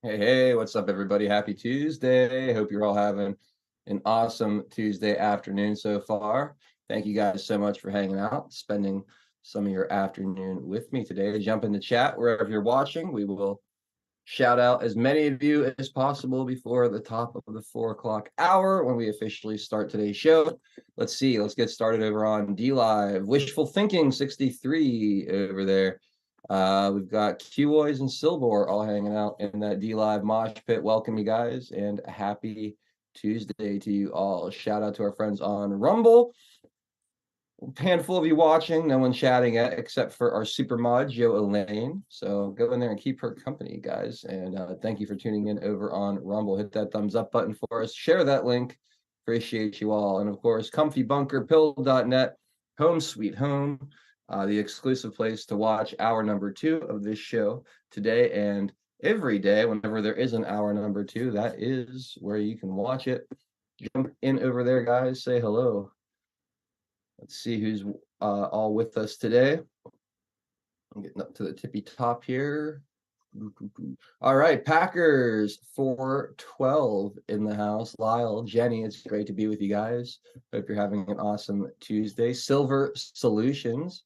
Hey, what's up, everybody? Happy Tuesday. Hope you're all having an awesome Tuesday afternoon so far. Thank you guys so much for hanging out, spending some of your afternoon with me today. Jump in the chat wherever you're watching. We will shout out as many of you as possible before the top of the 4 o'clock hour when we officially start today's show. Let's see. Let's get started over on D Live. Wishful Thinking 63 over there. We've got Q-Boys and Silbor all hanging out in that D Live mosh pit. Welcome, you guys, and happy Tuesday to you all. Shout out to our friends on Rumble. Handful of you watching, no one chatting yet, except for our super mod, Joe Elaine. So go in there and keep her company, guys. And thank you for tuning in over on Rumble. Hit that thumbs up button for us. Share that link. Appreciate you all. And of course, comfybunkerpill.net, home sweet home, the exclusive place to watch hour number 2 of this show today and every day. Whenever there is an hour number 2, that is where you can watch it. Jump in over there, guys. Say hello. Let's see who's all with us today. I'm getting up to the tippy top here. All right, Packers 412 in the house. Lyle, Jenny, it's great to be with you guys. Hope you're having an awesome Tuesday. Silver Solutions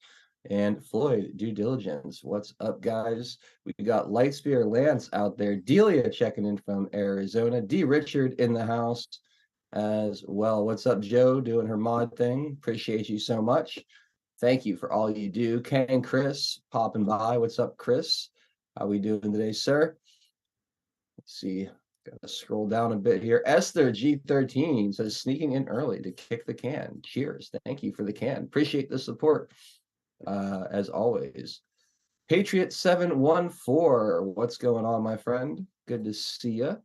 and Floyd Due Diligence. What's up, guys? We got Lightspear Lance out there. Delia checking in from Arizona. D. Richard in the house as well. What's up, Joe? Doing her mod thing. Appreciate you so much. Thank you for all you do. Ken Chris popping by. What's up, Chris? How we doing today, sir? Let's see. Gotta scroll down a bit here. Esther G13 says sneaking in early to kick the can. Cheers. Thank you for the can. Appreciate the support. As always. Patriot 714. What's going on, my friend? Good to see you.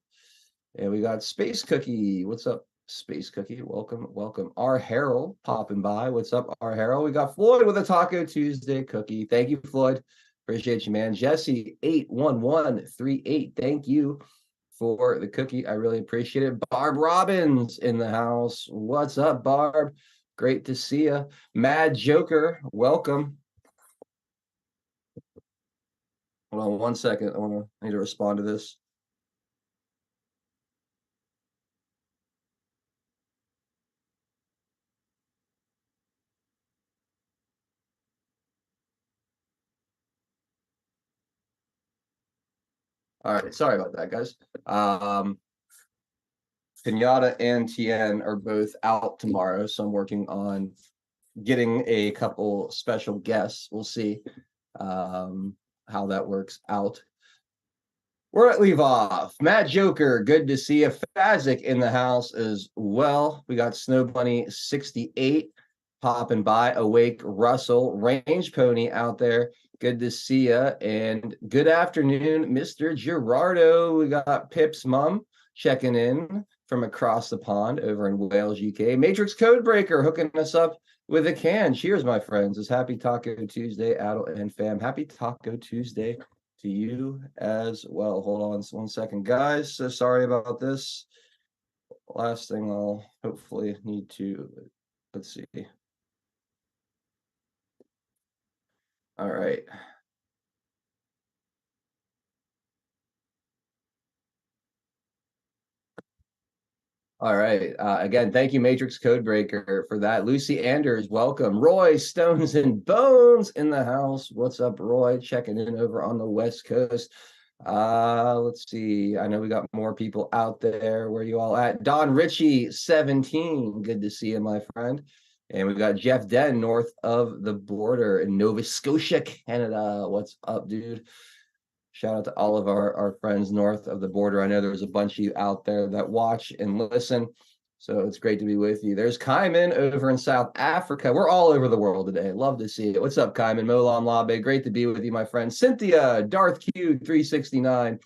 And we got Space Cookie. What's up, Space Cookie? Welcome, welcome. R. Harold popping by. What's up, R. Harold? We got Floyd with a Taco Tuesday cookie. Thank you, Floyd. Appreciate you, man. Jesse 81138. Thank you for the cookie. I really appreciate it. Barb Robbins in the house. What's up, Barb? Great to see you. Mad Joker, welcome. Hold on 1 second. I need to respond to this. All right, sorry about that, guys. Pinata and Tien are both out tomorrow, so I'm working on getting a couple special guests. We'll see how that works out. We're at leave off. Matt Joker, good to see you. Fazik in the house as well. We got Snow Bunny 68 popping by. Awake Russell, Range Pony out there. Good to see you. And good afternoon, Mr. Gerardo. We got Pip's mom checking in from across the pond over in Wales, UK. Matrix Codebreaker hooking us up with a can. Cheers, my friends. It's Happy Taco Tuesday, Adult and Fam. Happy Taco Tuesday to you as well. Hold on 1 second, guys. So sorry about this. Last thing I'll hopefully need to, let's see. All right. All right. Again, thank you, Matrix Codebreaker, for that. Lucy Anders, welcome. Roy Stones and Bones in the house. What's up, Roy? Checking in over on the West Coast. Let's see. I know we got more people out there. Where you all at? Don Ritchie, 17. Good to see you, my friend. And we've got Jeff Den north of the border in Nova Scotia, Canada. What's up, dude? Shout out to all of our friends north of the border. I know there's a bunch of you out there that watch and listen. So it's great to be with you. There's Kaiman over in South Africa. We're all over the world today. Love to see it. What's up, Kaiman? Molam Labe. Great to be with you, my friend. Cynthia, Darth Q 369.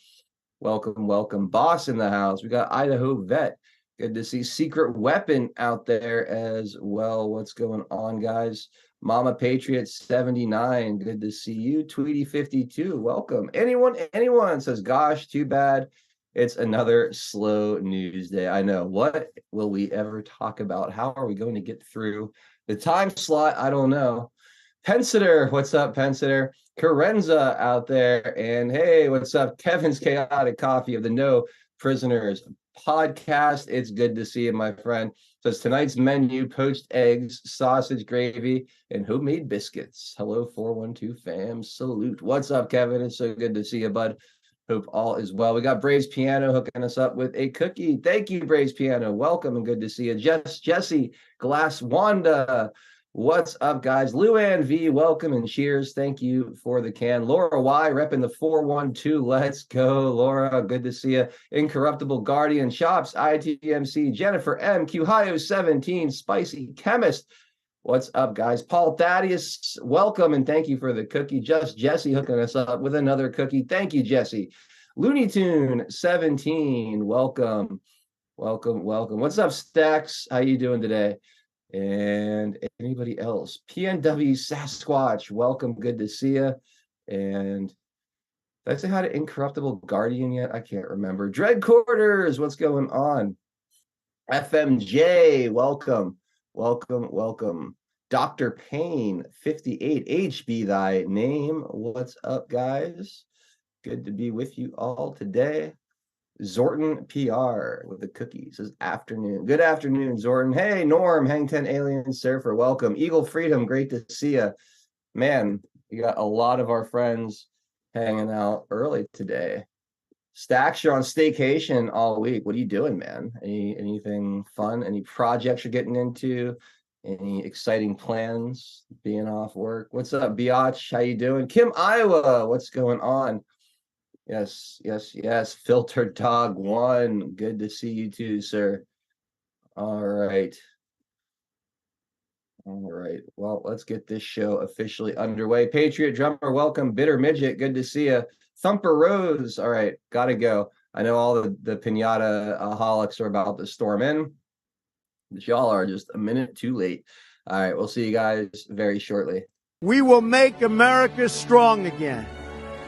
Welcome, welcome. Boss in the house. We got Idaho Vet. Good to see Secret Weapon out there as well. What's going on, guys? Mama Patriot 79. Good to see you. Tweety 52. Welcome. Anyone says, gosh, too bad. It's another slow news day. I know. What will we ever talk about? How are we going to get through the time slot? I don't know. Pensitter, what's up, Pensitter? Carenza out there. And hey, what's up? Kevin's Chaotic Coffee of the No Prisoners podcast. It's good to see you, my friend. Says tonight's menu: poached eggs, sausage gravy, and homemade biscuits. Hello, 412 fam. Salute. What's up, Kevin? It's so good to see you, bud. Hope all is well. We got Braves Piano hooking us up with a cookie. Thank you, Braves Piano. Welcome and good to see you. Jesse, Glass Wanda. What's up, guys? Luann V, welcome and cheers. Thank you for the can. Laura Y, repping the 412. Let's go, Laura. Good to see you. Incorruptible Guardian Shops, ITMC, Jennifer M, Qhio 17, Spicy Chemist. What's up, guys? Paul Thaddeus, welcome and thank you for the cookie. Just Jesse hooking us up with another cookie. Thank you, Jesse. Looney Tune 17, welcome. What's up, Stacks? How you doing today? And anybody else? PNW Sasquatch, welcome. Good to see you. And did I say hi to Incorruptible Guardian yet? I can't remember. Dread Quarters, what's going on? FMJ, welcome. Dr. Payne, 58, H be thy name. What's up, guys? Good to be with you all today. Zorton PR with the cookies says afternoon. Good afternoon, Zorton. Hey, Norm, Hang 10 Alien Surfer, welcome. Eagle Freedom, great to see you. Man, we got a lot of our friends hanging out early today. Stacks, you're on staycation all week. What are you doing, man? Anything fun? Any projects you're getting into? Any exciting plans being off work? What's up, Biatch? How you doing? Kim, Iowa, what's going on? Yes. Filtered Dog 1. Good to see you too, sir. All right. Well, let's get this show officially underway. Patriot Drummer, welcome. Bitter Midget, good to see you. Thumper Rose, all right, gotta go. I know all the pinata holics are about to storm in, but y'all are just a minute too late. All right, we'll see you guys very shortly. We will make America strong again.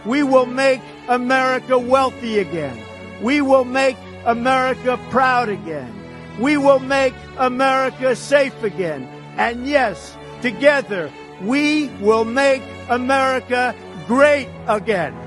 We will make America wealthy again. We will make America proud again. We will make America safe again. And yes, together, we will make America great again.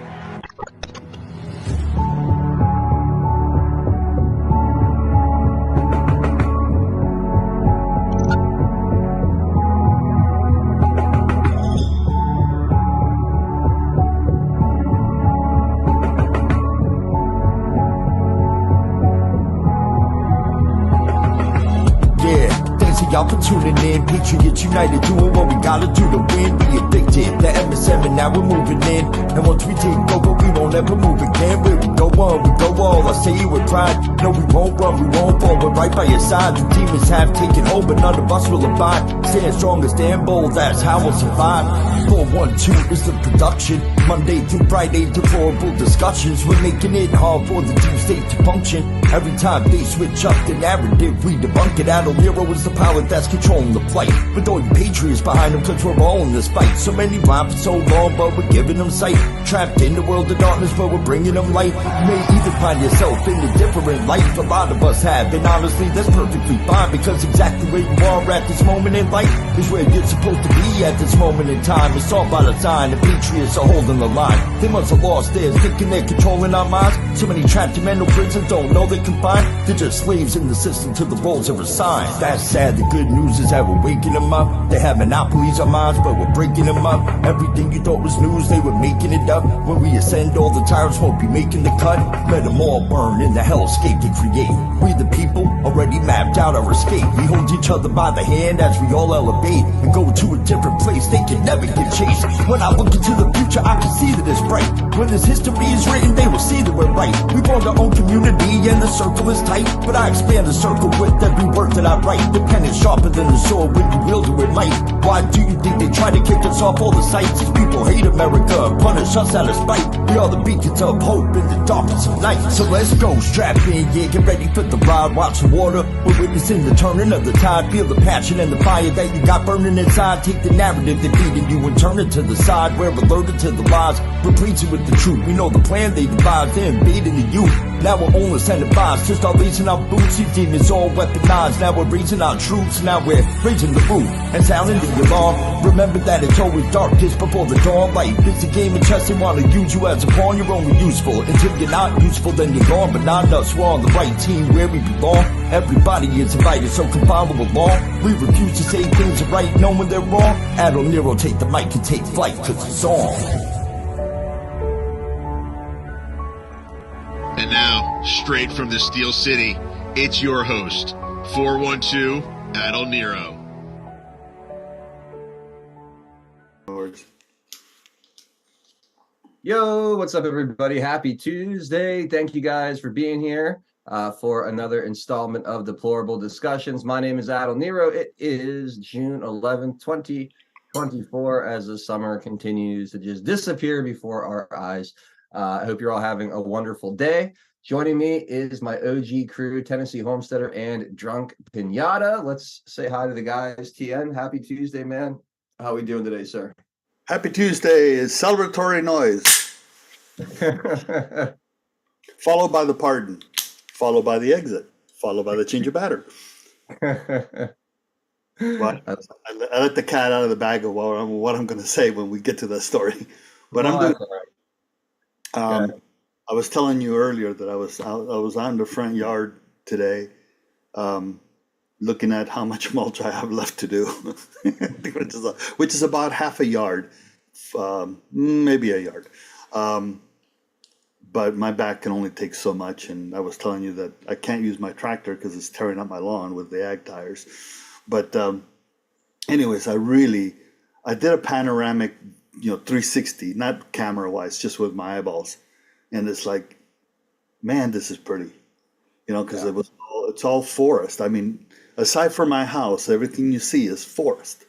Y'all for tuning in, Patriots United, doing what we gotta do to win. Be addicted, the MSM, and now we're moving in. And once we take over, we won't ever move again. Where we go on, we go all. I say it with pride. No, we won't run, we won't fall. We're right by your side. The demons have taken hold, but none of us will abide. Stand strong and stand bold, that's how we'll survive. 412 is the production. Monday through Friday, deplorable discussions. We're making it hard for the deep state to function. Every time they switch up the narrative, we debunk it. Adult hero is the power that's controlling the plight. With all you patriots behind them, cause we're all in this fight. So many rhyme for so long, but we're giving them sight. Trapped in the world of darkness, but we're bringing them light. You may either find yourself in a different life. A lot of us have, and honestly, that's perfectly fine. Because exactly where you are at this moment in life is where you're supposed to be at this moment in time. It's all by design, the patriots are holding the line. They must have lost theirs, thinking they're controlling our minds. So many trapped in mental prisons don't know they're confined. They're just slaves in the system to the roles they're assigned. That's sad, the good news is that we're waking them up. They have monopolies on minds, but we're breaking them up. Everything you thought was news, they were making it up. When we ascend, all the tyrants won't be making the cut. Let them all burn in the hellscape they create. We the people already mapped out our escape. We hold each other by the hand as we all elevate and go to a different place. They can never get chased. When I look into the future, I can see that it's bright. When this history is written, they will see that we're right. We formed our own community and the circle is tight, but I expand the circle with every word that I write. The pen is sharper than the sword when you wield it with might. Why do you think they try to kick us off all the sites? These people hate America, punish us out of spite. We are the beacons of hope in the darkness of night. So let's go, strap in, yeah, get ready for the ride. Watch the water, we're witnessing the turning of the tide. Feel the passion and the fire that you got burning inside. Take the narrative that feeding you and turn it to the side. We're alerted to the lies, we're preaching with the truth. We know the plan they devised, they're invading the youth. Now we're only incentivized to start raising our boots. These demons all weaponized. Now we're raising our troops. Now we're raising the roof and sounding the alarm. Remember that it's always darkest before the dawn. Life is a game of chess. They want to use you as a pawn. You're only useful until you're not useful, then you're gone. But not us, we're on the right team where we belong. Everybody is invited, so come follow along. We refuse to say things are right, knowing they're wrong. Admiral Nero, take the mic and take flight, 'cause it's on. And now, straight from the Steel City, it's your host, 412 Admiral Nero. Yo, what's up, everybody? Happy Tuesday. Thank you guys for being here for another installment of Deplorable Discussions. My name is Admiral Nero. It is June 11th, 2024, as the summer continues to just disappear before our eyes. I hope you're all having a wonderful day. Joining me is my OG crew, Tennessee Homesteader and Drunk Pinata. Let's say hi to the guys. TN, happy Tuesday, man. How are we doing today, sir? Happy Tuesday is celebratory noise, followed by the pardon, followed by the exit, followed by the change of batter. But I let the cat out of the bag of what I'm going to say when we get to that story. But I'm doing. I was telling you earlier that I was out in the front yard today, looking at how much mulch I have left to do, which is about half a yard, maybe a yard. But my back can only take so much, and I was telling you that I can't use my tractor because it's tearing up my lawn with the ag tires. But anyways, I did a panoramic, 360, not camera-wise, just with my eyeballs. And it's like, man, this is pretty, because it's all forest. I mean, aside from my house, everything you see is forest.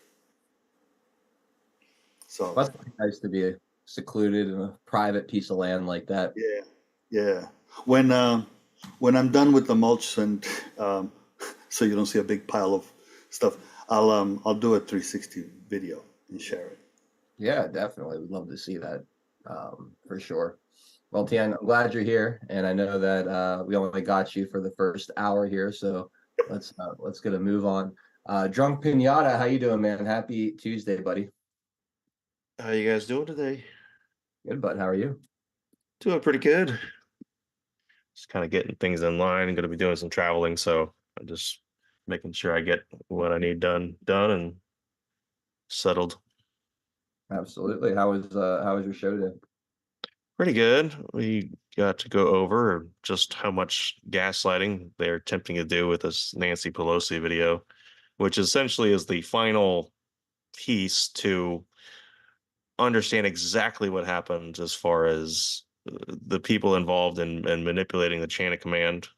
So that's nice to be secluded in a private piece of land like that. Yeah. When I'm done with the mulch, and so you don't see a big pile of stuff, I'll do a 360 video and share it. Yeah, definitely. We'd love to see that for sure. Well, Tian, I'm glad you're here, and I know that we only got you for the first hour here, so let's get a move on. Drunk Pinata, how you doing, man? Happy Tuesday, buddy. How you guys doing today? Good, bud. How are you? Doing pretty good. Just kind of getting things in line. I'm going to be doing some traveling, so I'm just making sure I get what I need done and settled. Absolutely. How was your show today? Pretty good. We got to go over just how much gaslighting they're attempting to do with this Nancy Pelosi video, which essentially is the final piece to understand exactly what happened as far as the people involved in manipulating the chain of command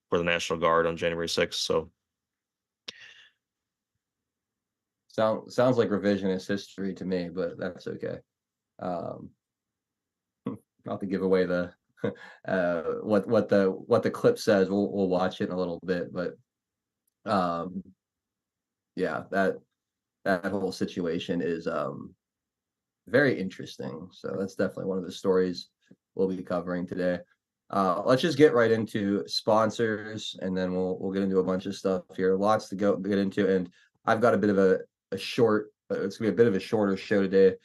for the National Guard on January 6th. So sounds like revisionist history to me, but that's okay. Not to give away the what the clip says. We'll watch it in a little bit, but yeah, that whole situation is very interesting. So that's definitely one of the stories we'll be covering today. Let's just get right into sponsors, and then we'll get into a bunch of stuff here. Lots to get into, and I've got a bit of a short. It's gonna be a bit of a shorter show today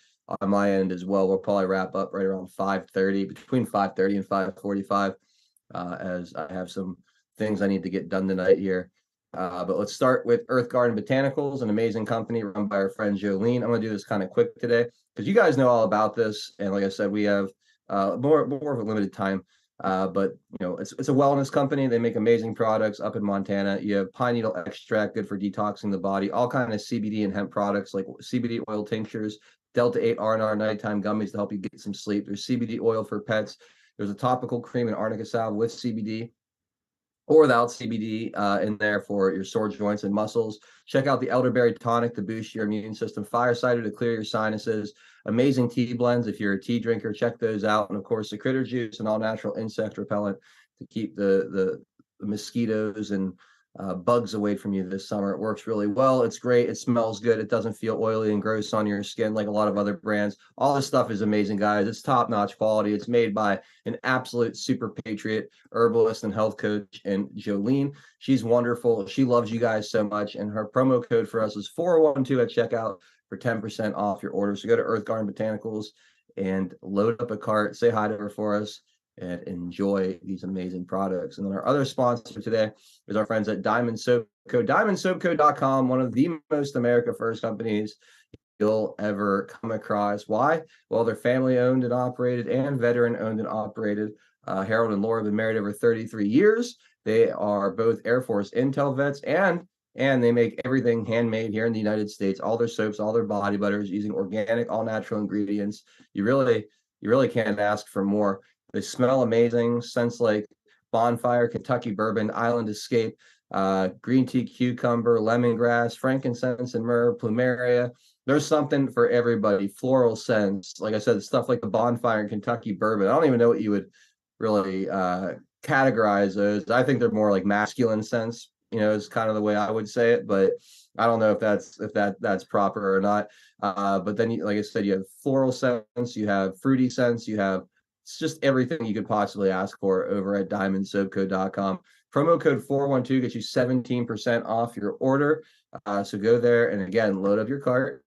on my end as well. We'll probably wrap up right around 5:30, between 5:30 and 5:45, as I have some things I need to get done tonight here. But let's start with Earth Garden Botanicals, an amazing company run by our friend Jolene. I'm going to do this kind of quick today because you guys know all about this. And like I said, we have more of a limited time. But it's a wellness company. They make amazing products up in Montana. You have pine needle extract, good for detoxing the body, all kind of CBD and hemp products like CBD oil tinctures, Delta 8 R&R nighttime gummies to help you get some sleep. There's CBD oil for pets. There's a topical cream and arnica salve with CBD or without CBD in there for your sore joints and muscles. Check out the elderberry tonic to boost your immune system, fire cider to clear your sinuses, amazing tea blends if you're a tea drinker, check those out. And of course, the critter juice, an all natural insect repellent to keep the mosquitoes and bugs away from you this summer. It works really well. It's great. It smells good. It doesn't feel oily and gross on your skin like a lot of other brands. All this stuff is amazing, guys. It's top-notch quality. It's made by an absolute super patriot herbalist and health coach, and Jolene. She's wonderful. She loves you guys so much. And her promo code for us is 412 at checkout for 10% off your order. So go to Earth Garden Botanicals and load up a cart. Say hi to her for us and enjoy these amazing products. And then our other sponsor today is our friends at Diamond Soap Co. DiamondSoapCo.com, one of the most America First companies you'll ever come across. Why? Well, they're family owned and operated and veteran owned and operated. Harold and Laura have been married over 33 years. They are both Air Force Intel vets, and they make everything handmade here in the United States. All their soaps, all their body butters, using organic, all natural ingredients. You really can't ask for more. They smell amazing, scents like bonfire, Kentucky bourbon, island escape, green tea, cucumber, lemongrass, frankincense and myrrh, plumeria. There's something for everybody. Floral scents, like I said, stuff like the bonfire and Kentucky bourbon. I don't even know what you would really categorize those. I think they're more like masculine scents, is kind of the way I would say it, but I don't know if that's proper or not. But then, like I said, you have floral scents, you have fruity scents, you have, it's just everything you could possibly ask for over at diamondsoapco.com. Promo code 412 gets you 17% off your order. So go there and again, load up your cart,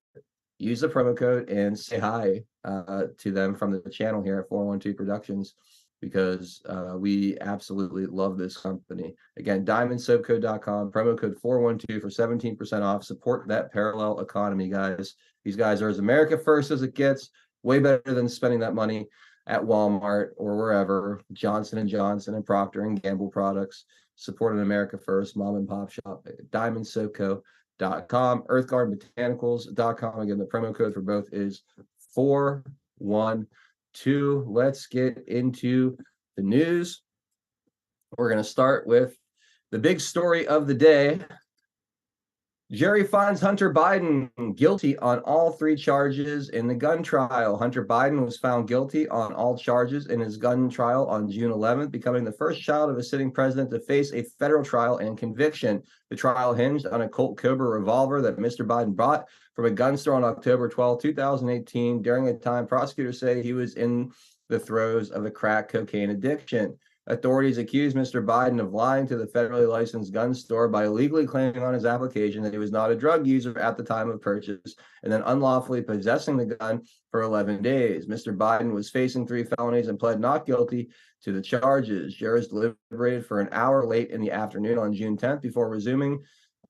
use the promo code, and say hi to them from the channel here at 412 Productions, because we absolutely love this company. Again, diamondsoapco.com, promo code 412 for 17% off. Support that parallel economy, guys. These guys are as America first as it gets, way better than spending that money at Walmart or wherever, Johnson & Johnson and Procter & Gamble products. Support an America first mom and pop shop at diamondsoapco.com, earthgardenbotanicals.com. Again, the promo code for both is 412. Let's get into the news. We're going to start with the big story of the day. Jury finds Hunter Biden guilty on all 3 charges in the gun trial. Hunter Biden was found guilty on all charges in his gun trial on June 11th, becoming the first child of a sitting president to face a federal trial and conviction. The trial hinged on a Colt Cobra revolver that Mr. Biden bought from a gun store on October 12, 2018, during a time prosecutors say he was in the throes of a crack cocaine addiction. Authorities accused Mr. Biden of lying to the federally licensed gun store by illegally claiming on his application that he was not a drug user at the time of purchase, and then unlawfully possessing the gun for 11 days. Mr. Biden was facing 3 felonies and pled not guilty to the charges. Jurors deliberated for an hour late in the afternoon on June 10th before resuming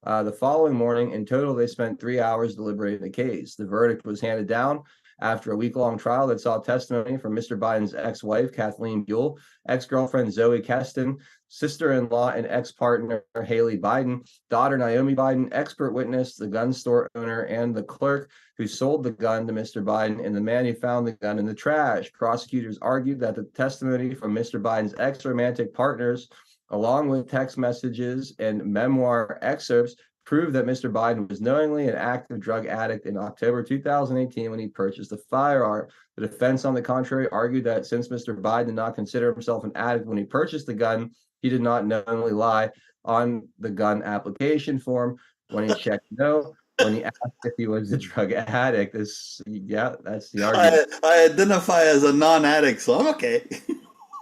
the following morning. In total, they spent 3 hours deliberating the case. The verdict was handed down after a week-long trial that saw testimony from Mr. Biden's ex-wife, Kathleen Buell, ex-girlfriend Zoe Keston, sister-in-law and ex-partner Haley Biden, daughter Naomi Biden, expert witness, the gun store owner, and the clerk who sold the gun to Mr. Biden, and the man who found the gun in the trash. Prosecutors argued that the testimony from Mr. Biden's ex-romantic partners, along with text messages and memoir excerpts, proved that Mr. Biden was knowingly an active drug addict in October 2018 when he purchased the firearm. The defense, on the contrary, argued that since Mr. Biden did not consider himself an addict when he purchased the gun, he did not knowingly lie on the gun application form when he checked no, when he asked if he was a drug addict. That's the argument. I identify as a non-addict, so I'm okay.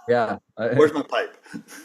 Yeah. Where's my pipe?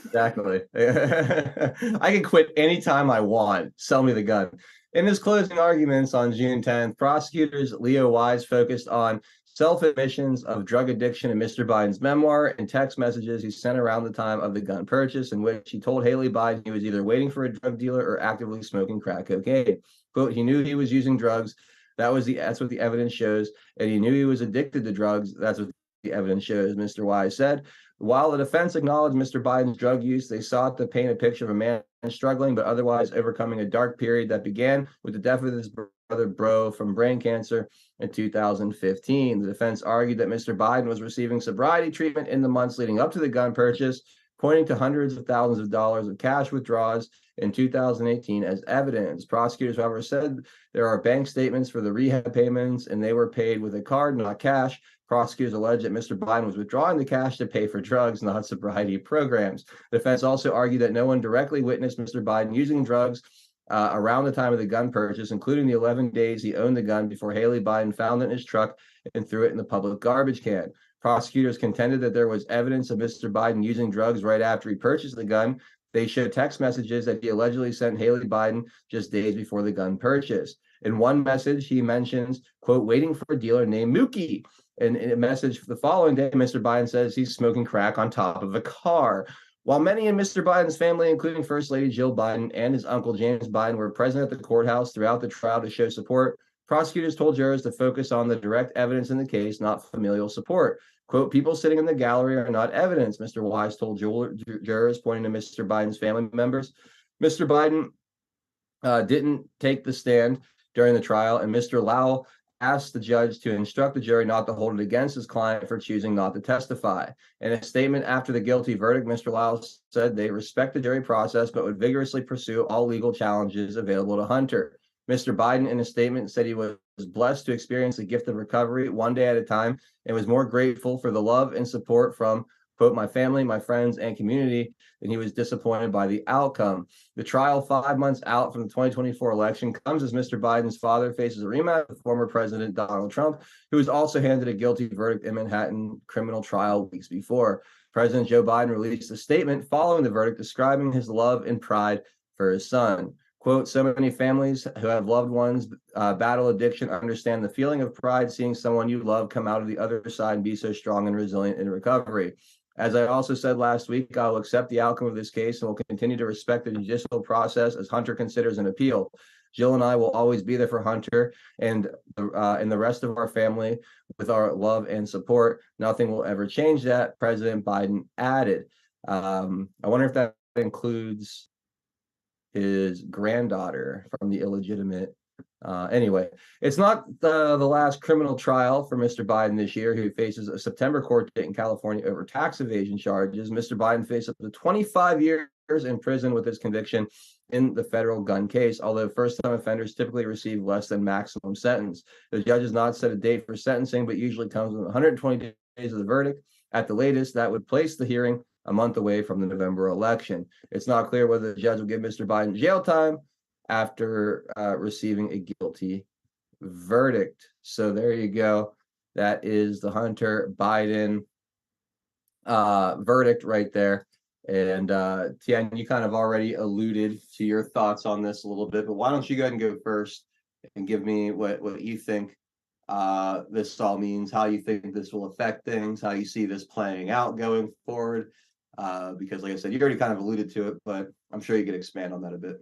Exactly. I can quit anytime I want. Sell me the gun. In his closing arguments on June 10th, prosecutors Leo Wise focused on self-admissions of drug addiction in Mr. Biden's memoir and text messages he sent around the time of the gun purchase, in which he told Haley Biden he was either waiting for a drug dealer or actively smoking crack cocaine. Quote, he knew he was using drugs. That's what the evidence shows. And he knew he was addicted to drugs. That's what the evidence shows, Mr. Wise said. While the defense acknowledged Mr. Biden's drug use, they sought to paint a picture of a man struggling but otherwise overcoming a dark period that began with the death of his brother Bro from brain cancer in 2015. The defense argued that Mr. Biden was receiving sobriety treatment in the months leading up to the gun purchase. pointing to hundreds of thousands of dollars of cash withdrawals in 2018 as evidence. Prosecutors, however, said there are bank statements for the rehab payments and they were paid with a card, not cash. Prosecutors allege that Mr. Biden was withdrawing the cash to pay for drugs, not sobriety programs. The defense also argued that no one directly witnessed Mr. Biden using drugs around the time of the gun purchase, including the 11 days he owned the gun before Haley Biden found it in his truck and threw it in the public garbage can. Prosecutors contended that there was evidence of Mr. Biden using drugs right after he purchased the gun. They showed text messages that he allegedly sent Haley Biden just days before the gun purchase. In one message, he mentions, quote, waiting for a dealer named Mookie. And in a message for the following day, Mr. Biden says he's smoking crack on top of a car. While many in Mr. Biden's family, including First Lady Jill Biden and his uncle James Biden, were present at the courthouse throughout the trial to show support, prosecutors told jurors to focus on the direct evidence in the case, not familial support. Quote, people sitting in the gallery are not evidence, Mr. Wise told jurors, pointing to Mr. Biden's family members. Mr. Biden didn't take the stand during the trial, and Mr. Lau asked the judge to instruct the jury not to hold it against his client for choosing not to testify. In a statement after the guilty verdict, Mr. Lau said they respect the jury process, but would vigorously pursue all legal challenges available to Hunter. Mr. Biden, in a statement, said he was blessed to experience the gift of recovery one day at a time and was more grateful for the love and support from, quote, my family, my friends, and community than he was disappointed by the outcome. The trial 5 months out from the 2024 election comes as Mr. Biden's father faces a rematch with former President Donald Trump, who was also handed a guilty verdict in Manhattan criminal trial weeks before. President Joe Biden released a statement following the verdict describing his love and pride for his son. Quote, so many families who have loved ones battle addiction understand the feeling of pride seeing someone you love come out of the other side and be so strong and resilient in recovery. As I also said last week, I will accept the outcome of this case and will continue to respect the judicial process as Hunter considers an appeal. Jill and I will always be there for Hunter and the rest of our family with our love and support. Nothing will ever change that, President Biden added. I wonder if that includes his granddaughter from the illegitimate. Anyway, it's not the last criminal trial for Mr. Biden this year, who faces a September court date in California over tax evasion charges. Mr. Biden faced up to 25 years in prison with his conviction in the federal gun case, although first-time offenders typically receive less than maximum sentence. The judge has not set a date for sentencing, but usually comes within 120 days of the verdict. At the latest, that would place the hearing a month away from the November election. It's not clear whether the judge will give Mr. Biden jail time after receiving a guilty verdict. So there you go. That is the Hunter Biden verdict right there. And Tian, you kind of already alluded to your thoughts on this a little bit, but why don't you go ahead and go first and give me what you think this all means, how you think this will affect things, how you see this playing out going forward. Because like I said, you already kind of alluded to it, but I'm sure you could expand on that a bit.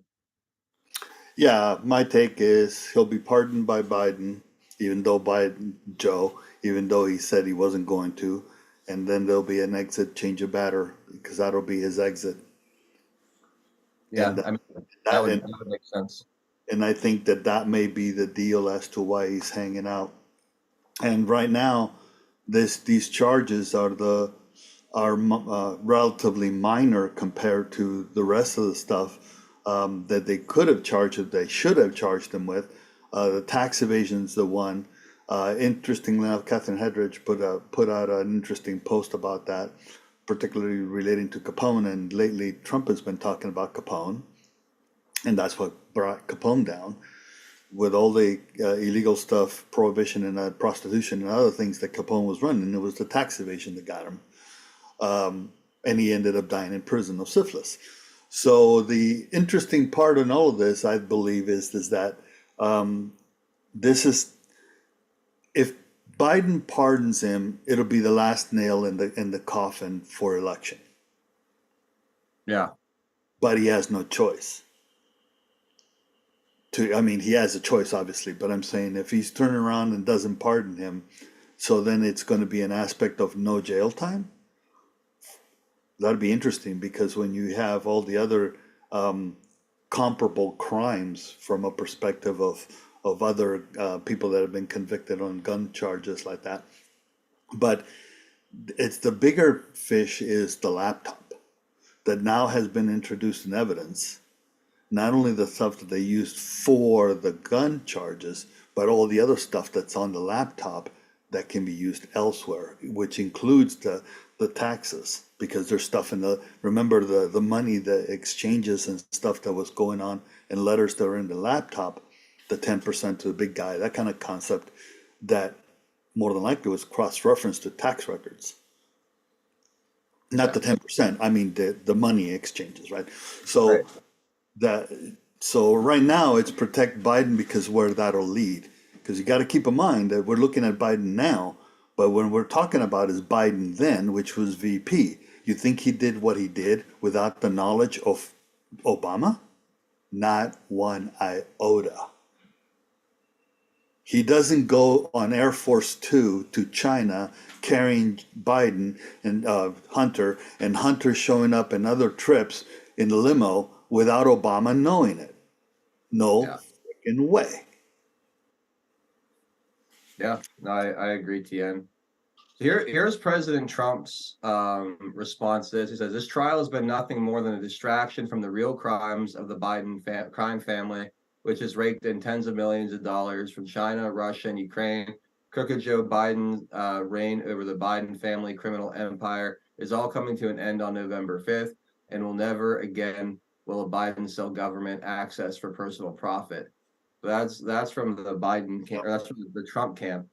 Yeah, my take is he'll be pardoned by Biden, even though he said he wasn't going to. And then there'll be an exit change of batter because that'll be his exit. Yeah, and, I mean, that would make sense. And I think that may be the deal as to why he's hanging out. And right now, these charges are relatively minor compared to the rest of the stuff that they could have charged him, they should have charged him with. The tax evasion is the one. Interestingly enough, Catherine Hedridge put out an interesting post about that, particularly relating to Capone. And lately, Trump has been talking about Capone, and that's what brought Capone down. With all the illegal stuff, prohibition and prostitution and other things that Capone was running, it was the tax evasion that got him. And he ended up dying in prison of syphilis. So the interesting part in all of this, I believe, is that if Biden pardons him, it'll be the last nail in the coffin for election. Yeah. But he has no choice. He has a choice, obviously, but I'm saying if he's turning around and doesn't pardon him, so then it's going to be an aspect of no jail time. That'd be interesting, because when you have all the other comparable crimes from a perspective of other people that have been convicted on gun charges like that. But it's the bigger fish is the laptop. that now has been introduced in evidence. Not only the stuff that they used for the gun charges, but all the other stuff that's on the laptop that can be used elsewhere, which includes the taxes, because there's stuff in remember the money, the exchanges and stuff that was going on, and letters that are in the laptop, the 10% to the big guy, that kind of concept, that more than likely was cross-referenced to tax records. Not the 10%, I mean the money exchanges, right? So Right. so right now it's protect Biden, because where that'll lead. Because you got to keep in mind that we're looking at Biden now, but when we're talking about is Biden then, which was VP, you think he did what he did without the knowledge of Obama? Not one iota. He doesn't go on Air Force Two to China carrying Biden and Hunter showing up in other trips in the limo without Obama knowing it. No Yeah. freaking way. Yeah, no, I agree, TN. So here's President Trump's response to this. He says, this trial has been nothing more than a distraction from the real crimes of the Biden crime family, which has raked in tens of millions of dollars from China, Russia, and Ukraine. Crooked Joe Biden's reign over the Biden family criminal empire is all coming to an end on November 5th, and will never again will a Biden sell government access for personal profit. That's from the Biden camp, or that's from the Trump camp.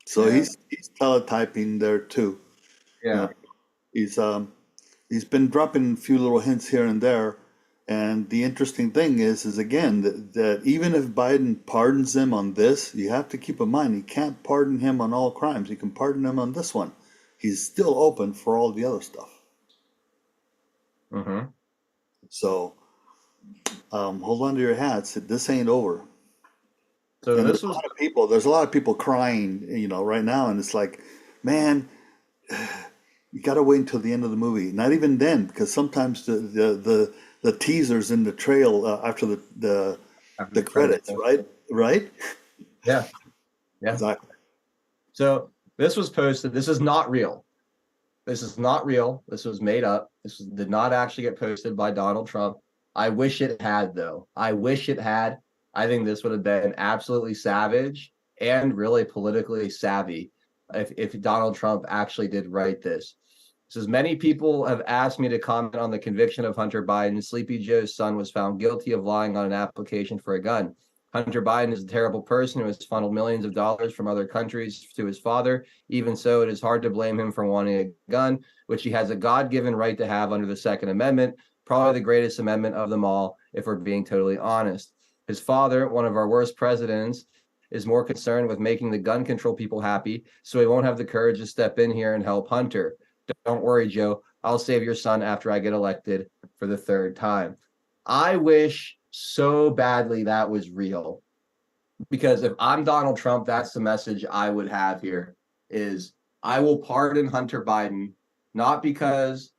So Yeah. he's teletyping there too. Yeah. He's been dropping a few little hints here and there. And the interesting thing is again that even if Biden pardons him on this, you have to keep in mind he can't pardon him on all crimes. He can pardon him on this one. He's still open for all the other stuff. Mm-hmm. So hold on to your hats. This ain't over. So And this was there's a lot of people crying, right now, and it's like, man, you got to wait until the end of the movie. Not even then, because sometimes the teasers in the trail after the credits, right? Right? Yeah. Yeah. Exactly. So this was posted. This is not real. This is not real. This was made up. Did not actually get posted by Donald Trump. I wish it had, though. I wish it had. I think this would have been absolutely savage and really politically savvy if Donald Trump actually did write this. Says many people have asked me to comment on the conviction of Hunter Biden. Sleepy Joe's son was found guilty of lying on an application for a gun. Hunter Biden is a terrible person who has funneled millions of dollars from other countries to his father. Even so, it is hard to blame him for wanting a gun, which he has a God-given right to have under the Second Amendment, probably the greatest amendment of them all, if we're being totally honest. His father, one of our worst presidents, is more concerned with making the gun control people happy, so he won't have the courage to step in here and help Hunter. Don't worry, Joe. I'll save your son after I get elected for the third time. I wish so badly that was real, because if I'm Donald Trump, that's the message I would have here is I will pardon Hunter Biden, not because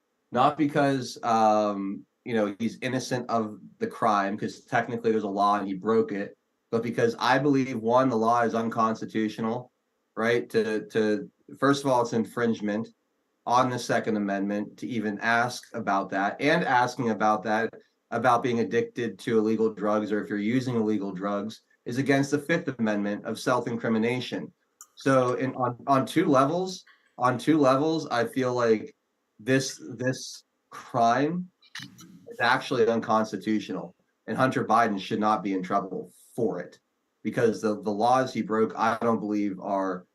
he's innocent of the crime, because technically there's a law and he broke it, but because I believe, one, the law is unconstitutional, right? To first of all, it's infringement on the Second Amendment to even ask about that, and asking about that, about being addicted to illegal drugs, or if you're using illegal drugs, is against the Fifth Amendment of self-incrimination. So on two levels, I feel like this crime is actually unconstitutional, and Hunter Biden should not be in trouble for it, because the laws he broke, I don't believe, are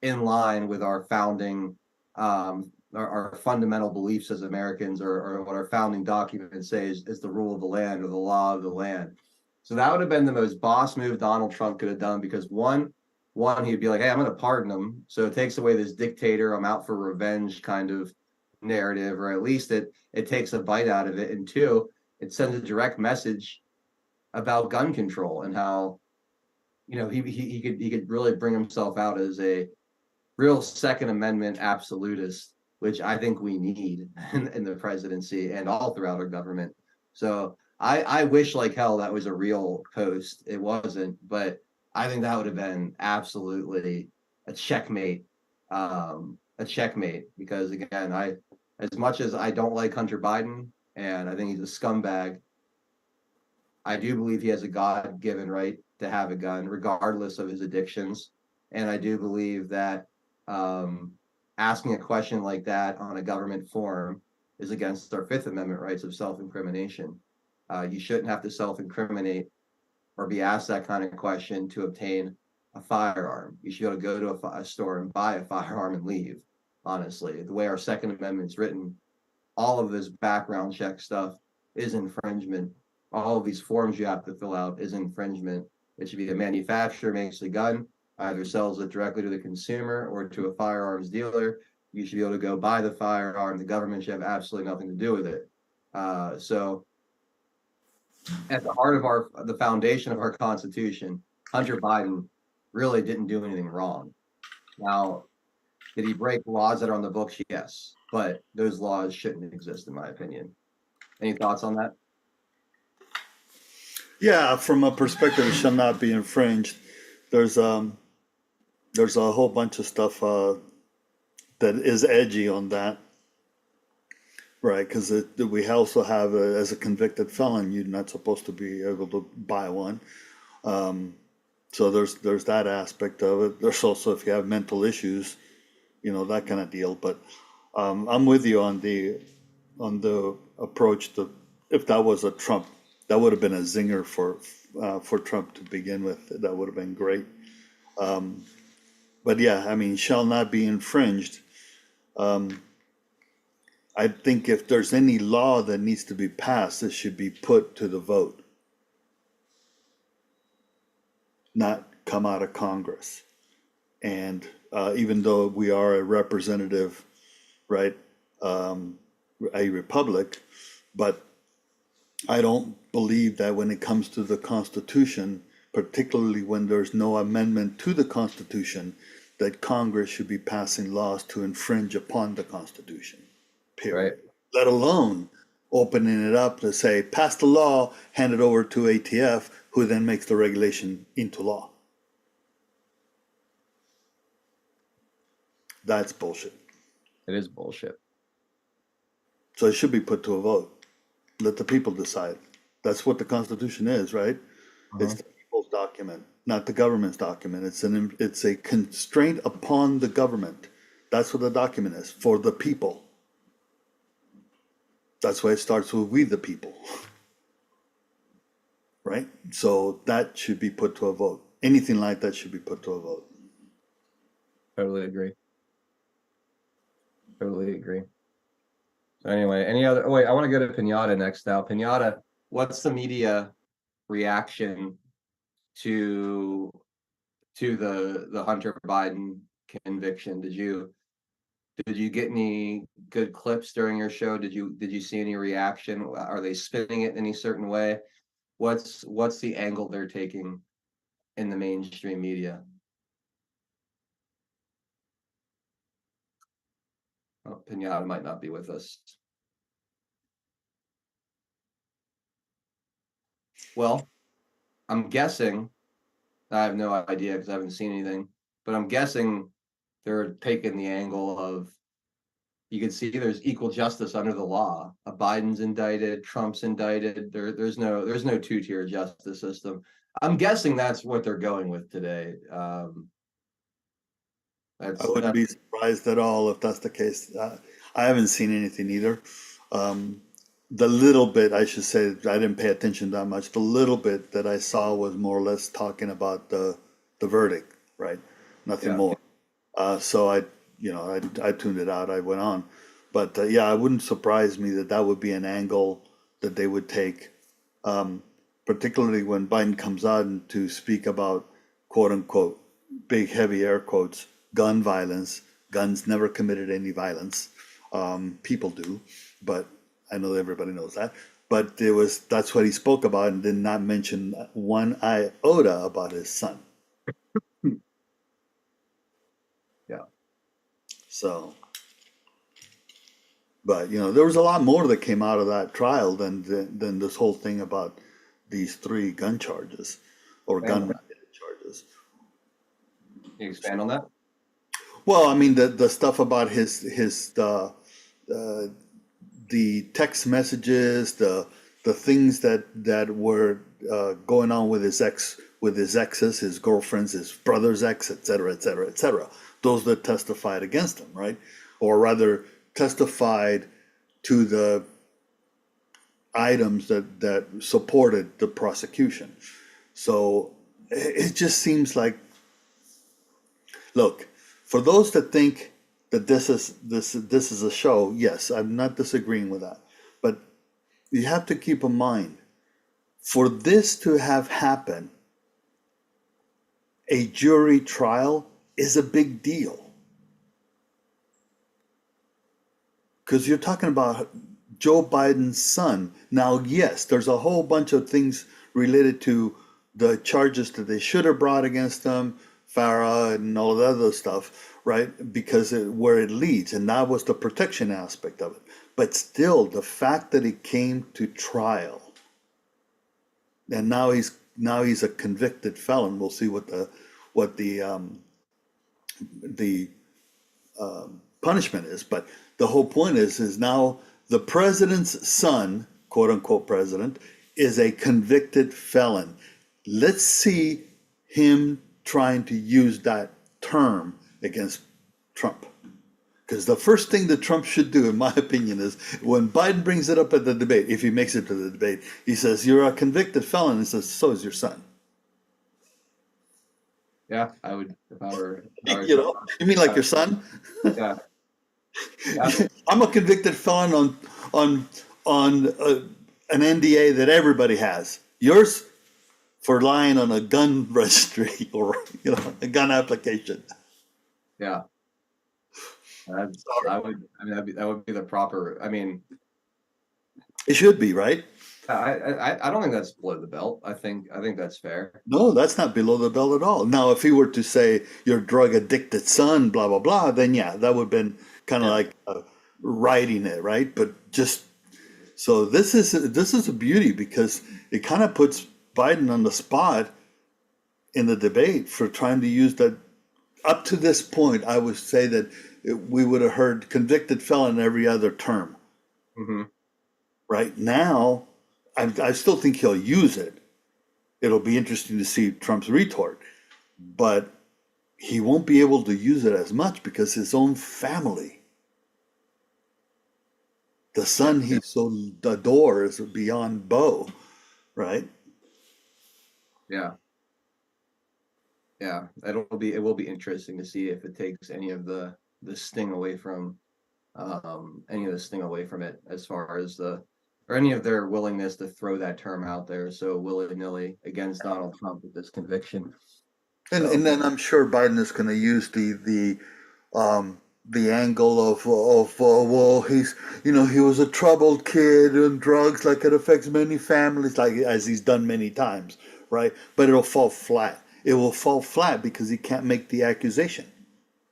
in line with our founding our fundamental beliefs as Americans, or what our founding documents say is the rule of the land, or the law of the land. So that would have been the most boss move Donald Trump could have done, because one, he'd be like, hey, I'm going to pardon him. So it takes away this dictator, I'm out for revenge kind of narrative, or at least it takes a bite out of it. And two, it sends a direct message about gun control, and how, he could really bring himself out as a real Second Amendment absolutist, which I think we need in the presidency and all throughout our government. So I wish like hell that was a real post. It wasn't, but I think that would have been absolutely a checkmate. Because again, I as much as I don't like Hunter Biden and I think he's a scumbag, I do believe he has a God-given right to have a gun, regardless of his addictions. And I do believe that asking a question like that on a government forum is against our Fifth Amendment rights of self-incrimination. You shouldn't have to self-incriminate or be asked that kind of question to obtain a firearm. You should be able to go to a store and buy a firearm and leave. Honestly, the way our Second Amendment's written, all of this background check stuff is infringement. All of these forms you have to fill out is infringement. It should be the manufacturer makes the gun, either sells it directly to the consumer or to a firearms dealer. You should be able to go buy the firearm. The government should have absolutely nothing to do with it. So at the heart of the foundation of our Constitution, Hunter Biden really didn't do anything wrong. Now, did he break laws that are on the books? Yes, but those laws shouldn't exist, in my opinion. Any thoughts on that? Yeah, from a perspective, it shall not be infringed. There's a whole bunch of stuff that is edgy on that, right? Because we also have, as a convicted felon, you're not supposed to be able to buy one. So there's that aspect of it. There's also, if you have mental issues, that kind of deal. But I'm with you on the approach to, if that was a Trump, that would have been a zinger for Trump to begin with. That would have been great. But yeah, I mean, shall not be infringed. I think if there's any law that needs to be passed, it should be put to the vote, not come out of Congress. And even though we are a representative, right, a republic, but I don't believe that when it comes to the Constitution, particularly when there's no amendment to the Constitution, that Congress should be passing laws to infringe upon the Constitution, period. Right. Let alone opening it up to say, pass the law, hand it over to ATF, who then makes the regulation into law. That's bullshit. It is bullshit. So it should be put to a vote. Let the people decide. That's what the Constitution is, right? It's the people's document, not the government's document. It's a constraint upon the government. That's what the document is, for the people. That's why it starts with we the people. Right? So that should be put to a vote. Anything like that should be put to a vote. Totally agree. Totally agree. So anyway, any other? Oh, wait, I want to go to Pinata next. Now, Pinata, what's the media reaction to the Hunter Biden conviction? Did you get any good clips during your show? Did you see any reaction? Are they spinning it in any certain way? What's the angle they're taking in the mainstream media? Oh, Pinata might not be with us. Well, I'm guessing, I have no idea because I haven't seen anything, but I'm guessing they're taking the angle of, you can see there's equal justice under the law. Biden's indicted, Trump's indicted. There's no two-tier justice system. I'm guessing that's what they're going with today. I wouldn't be surprised at all if that's the case. I haven't seen anything either. The little bit, I should say, I didn't pay attention that much. The little bit that I saw was more or less talking about the verdict, right? Nothing more. So I tuned it out. I went on, but yeah, it wouldn't surprise me that would be an angle that they would take, particularly when Biden comes out to speak about, quote unquote, big heavy air quotes, gun violence. Guns never committed any violence. People do, but I know everybody knows that. But that's what he spoke about, and did not mention one iota about his son. Yeah. So, but there was a lot more that came out of that trial than this whole thing about these 3 gun charges or gun-related charges. Can you expand on that? Well, I mean the stuff about his the text messages, the things that were going on with his exes, his girlfriends, his brother's ex, et cetera, et cetera, et cetera. Those that testified against him, right? Or rather testified to the items that supported the prosecution. So it just seems like, look, for those that think that this is a show, yes, I'm not disagreeing with that. But you have to keep in mind, for this to have happened, a jury trial is a big deal. Because you're talking about Joe Biden's son. Now, yes, there's a whole bunch of things related to the charges that they should have brought against them, Farah and all the other stuff, right? Because where it leads, and that was the protection aspect of it. But still, the fact that it came to trial, and now he's a convicted felon. We'll see what the punishment is. But the whole point is now the president's son, quote unquote president, is a convicted felon. Let's see him trying to use that term against Trump. Because the first thing that Trump should do, in my opinion, is when Biden brings it up at the debate, if he makes it to the debate, he says, "You're a convicted felon." He says, "So is your son." Yeah, I would, if I were You know, you mean like your son? Yeah. Yeah. I'm a convicted felon on an NDA that everybody has. Yours for lying on a gun registry or a gun application. Yeah. That would be the proper. I mean, it should be, right? I don't think that's below the belt. I think that's fair. No, that's not below the belt at all. Now, if he were to say your drug addicted son, blah blah blah, then yeah, that would have been kind of like writing it, right? But just so this is a beauty because it kind of puts Biden on the spot in the debate for trying to use that. Up to this point, I would say that we would have heard convicted felon every other term. Mm-hmm. Right now, I still think he'll use it. It'll be interesting to see Trump's retort, but he won't be able to use it as much because his own family, the son he so adores beyond Beau, right? Yeah. Yeah, it will be interesting to see if it takes any of the sting away from it as far as or any of their willingness to throw that term out there so willy-nilly against Donald Trump with this conviction. And then I'm sure Biden is going to use the angle of well, he's he was a troubled kid and drugs, like it affects many families, like as he's done many times, right? But it'll fall flat. It will fall flat because he can't make the accusation.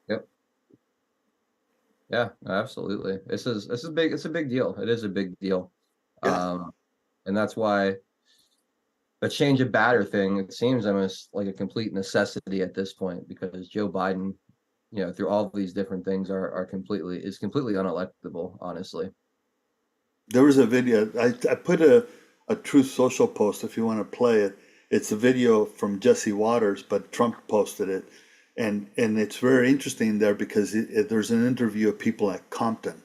Yep. Yeah, absolutely. It's a big deal. It is a big deal. Yeah. And that's why the change of batter thing, it seems almost like a complete necessity at this point, because Joe Biden, through all of these different things is completely unelectable, honestly. There was a video, I put a Truth Social post if you want to play it. It's a video from Jesse Waters, but Trump posted it. And it's very interesting there because there's an interview of people at Compton.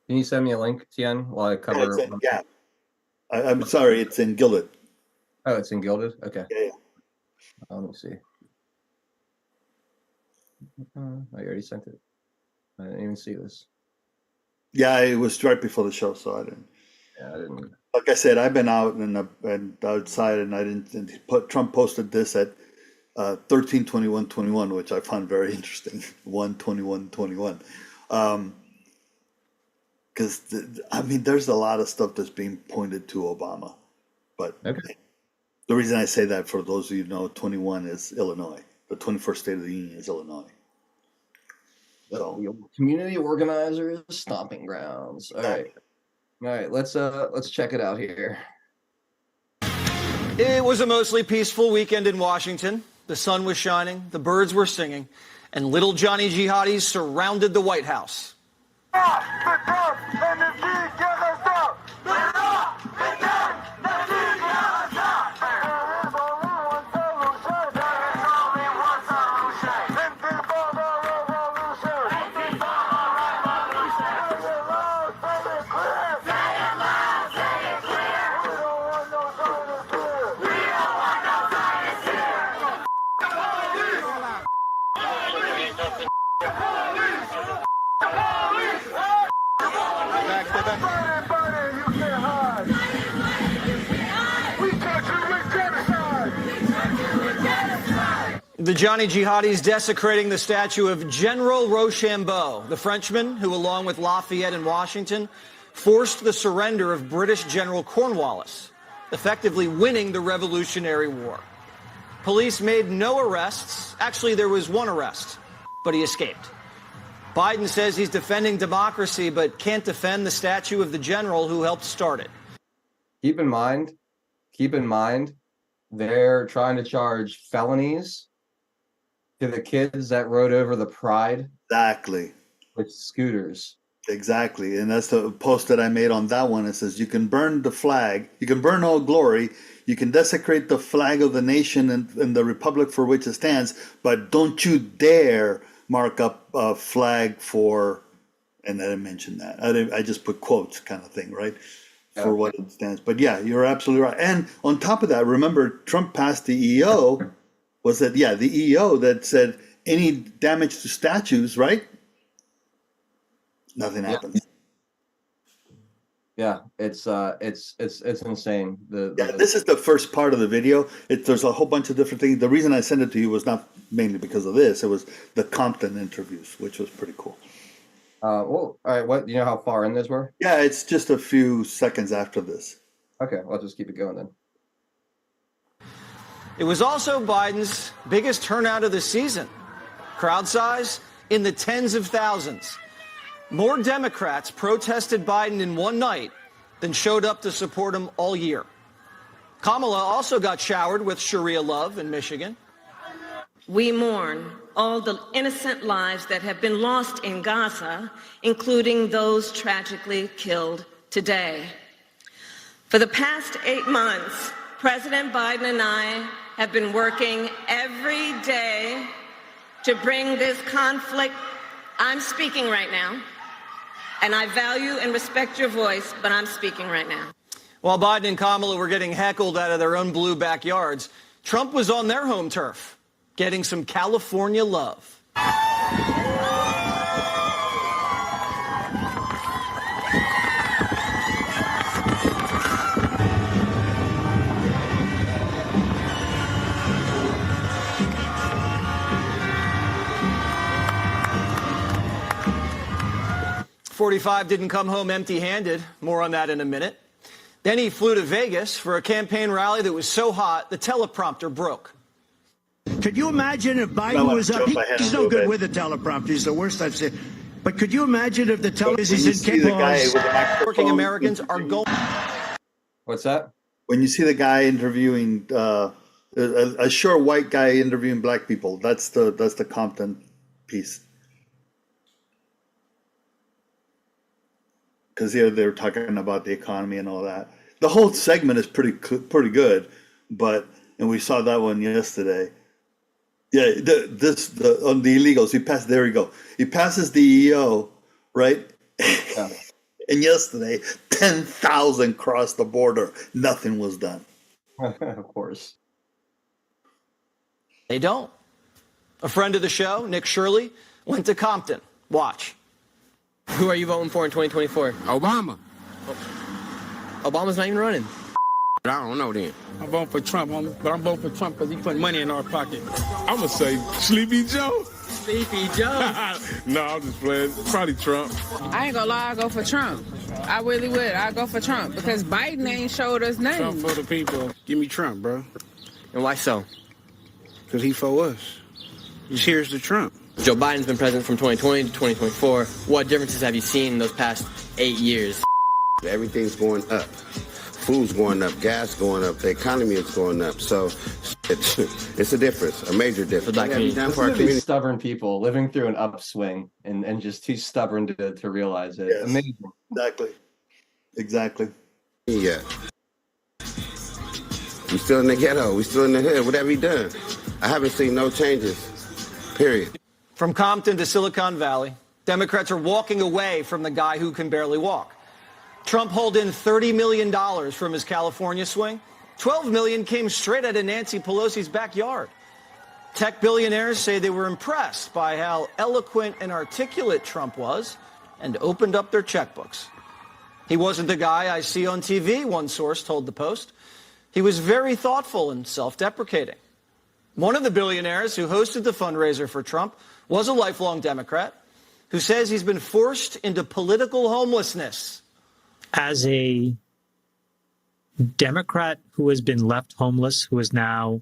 Can you send me a link, Tien, while I cover? It's in Gap. I'm sorry, it's in Gilded. Oh, it's in Gilded? Okay. Yeah. Let me see. I already sent it. I didn't even see this. Yeah, it was right before the show, so I didn't. Yeah, I didn't. Like I said, I've been out and outside, and I didn't. Trump posted this at 13/21/21, which I found very interesting. 1/21/21, because there's a lot of stuff that's being pointed to Obama, but okay. The reason I say that, for those of you who know, 21 is Illinois. The 21st State of the Union is Illinois. So the community organizers' stomping grounds. All right. Let's check it out here. It was a mostly peaceful weekend in Washington. The sun was shining, the birds were singing, and little Johnny jihadis surrounded the White House. The Johnny Jihadis desecrating the statue of General Rochambeau, the Frenchman who, along with Lafayette in Washington, forced the surrender of British General Cornwallis, effectively winning the Revolutionary War. Police made no arrests. Actually, there was one arrest, but he escaped. Biden says he's defending democracy, but can't defend the statue of the general who helped start it. Keep in mind, they're trying to charge felonies to the kids that rode over the Pride. Exactly. With scooters. Exactly. And that's the post that I made on that one. It says, you can burn the flag, you can burn Old Glory, you can desecrate the flag of the nation and the republic for which it stands, but don't you dare mark up a flag for, and I didn't mention that. I just put quotes kind of thing, right? Yeah. For what it stands. But yeah, you're absolutely right. And on top of that, remember, Trump passed the EO. Was that, yeah, the EO that said any damage to statues, right? Nothing happens. Yeah, it's insane. This is the first part of the video. There's a whole bunch of different things. The reason I sent it to you was not mainly because of this. It was the Compton interviews, which was pretty cool. Well, all right. What, you know how far in this were? Yeah, it's just a few seconds after this. Okay, I'll just keep it going then. It was also Biden's biggest turnout of the season. Crowd size in the tens of thousands. More Democrats protested Biden in one night than showed up to support him all year. Kamala also got showered with Sharia love in Michigan. We mourn all the innocent lives that have been lost in Gaza, including those tragically killed today. For the past 8 months, President Biden and I have been working every day to bring this conflict. I'm speaking right now, and I value and respect your voice, but I'm speaking right now. While Biden and Kamala were getting heckled out of their own blue backyards, Trump was on their home turf, getting some California love. 45 didn't come home empty-handed. More on that in a minute. Then he flew to Vegas for a campaign rally that was so hot the teleprompter broke. Could you imagine if Biden was up? He's no good with the teleprompter. He's the worst I've seen. But could you imagine if the teleprompter... Working Americans are going... What's that? When you see the guy interviewing, a short white guy interviewing black people, that's the Compton piece. Because here they're talking about the economy and all that. The whole segment is pretty good, and we saw that one yesterday. Yeah, on the illegals, there we go. He passes the EO, right? Yeah. And yesterday, 10,000 crossed the border. Nothing was done. Of course. They don't. A friend of the show, Nick Shirley, went to Compton. Watch. Who are you voting for in 2024? Obama. Obama's not even running. I don't know then. I'm voting for Trump, homie. But I'm voting for Trump because he put money in our pocket. I'm going to say Sleepy Joe. Sleepy Joe? No, I'm just playing. Probably Trump. I ain't gonna lie, I go for Trump. I really would. I go for Trump because Biden ain't showed us nothing. Trump for the people. Give me Trump, bro. And why so? Because he for us. Cheers to Trump. Joe Biden's been president from 2020 to 2024. What differences have you seen in those past 8 years? Everything's going up. Food's going up, gas going up, the economy is going up. So it's a difference, a major difference. Black community. Listen to these stubborn people living through an upswing and just too stubborn to realize it. Yes. Amazing. Exactly. Yeah. We still in the ghetto. We still in the hood. What have we done? I haven't seen no changes. Period. From Compton to Silicon Valley, Democrats are walking away from the guy who can barely walk. Trump hauled in $30 million from his California swing. $12 million came straight out of Nancy Pelosi's backyard. Tech billionaires say they were impressed by how eloquent and articulate Trump was and opened up their checkbooks. He wasn't the guy I see on TV, one source told the Post. He was very thoughtful and self-deprecating. One of the billionaires who hosted the fundraiser for Trump was a lifelong Democrat who says he's been forced into political homelessness. As a Democrat who has been left homeless, who is now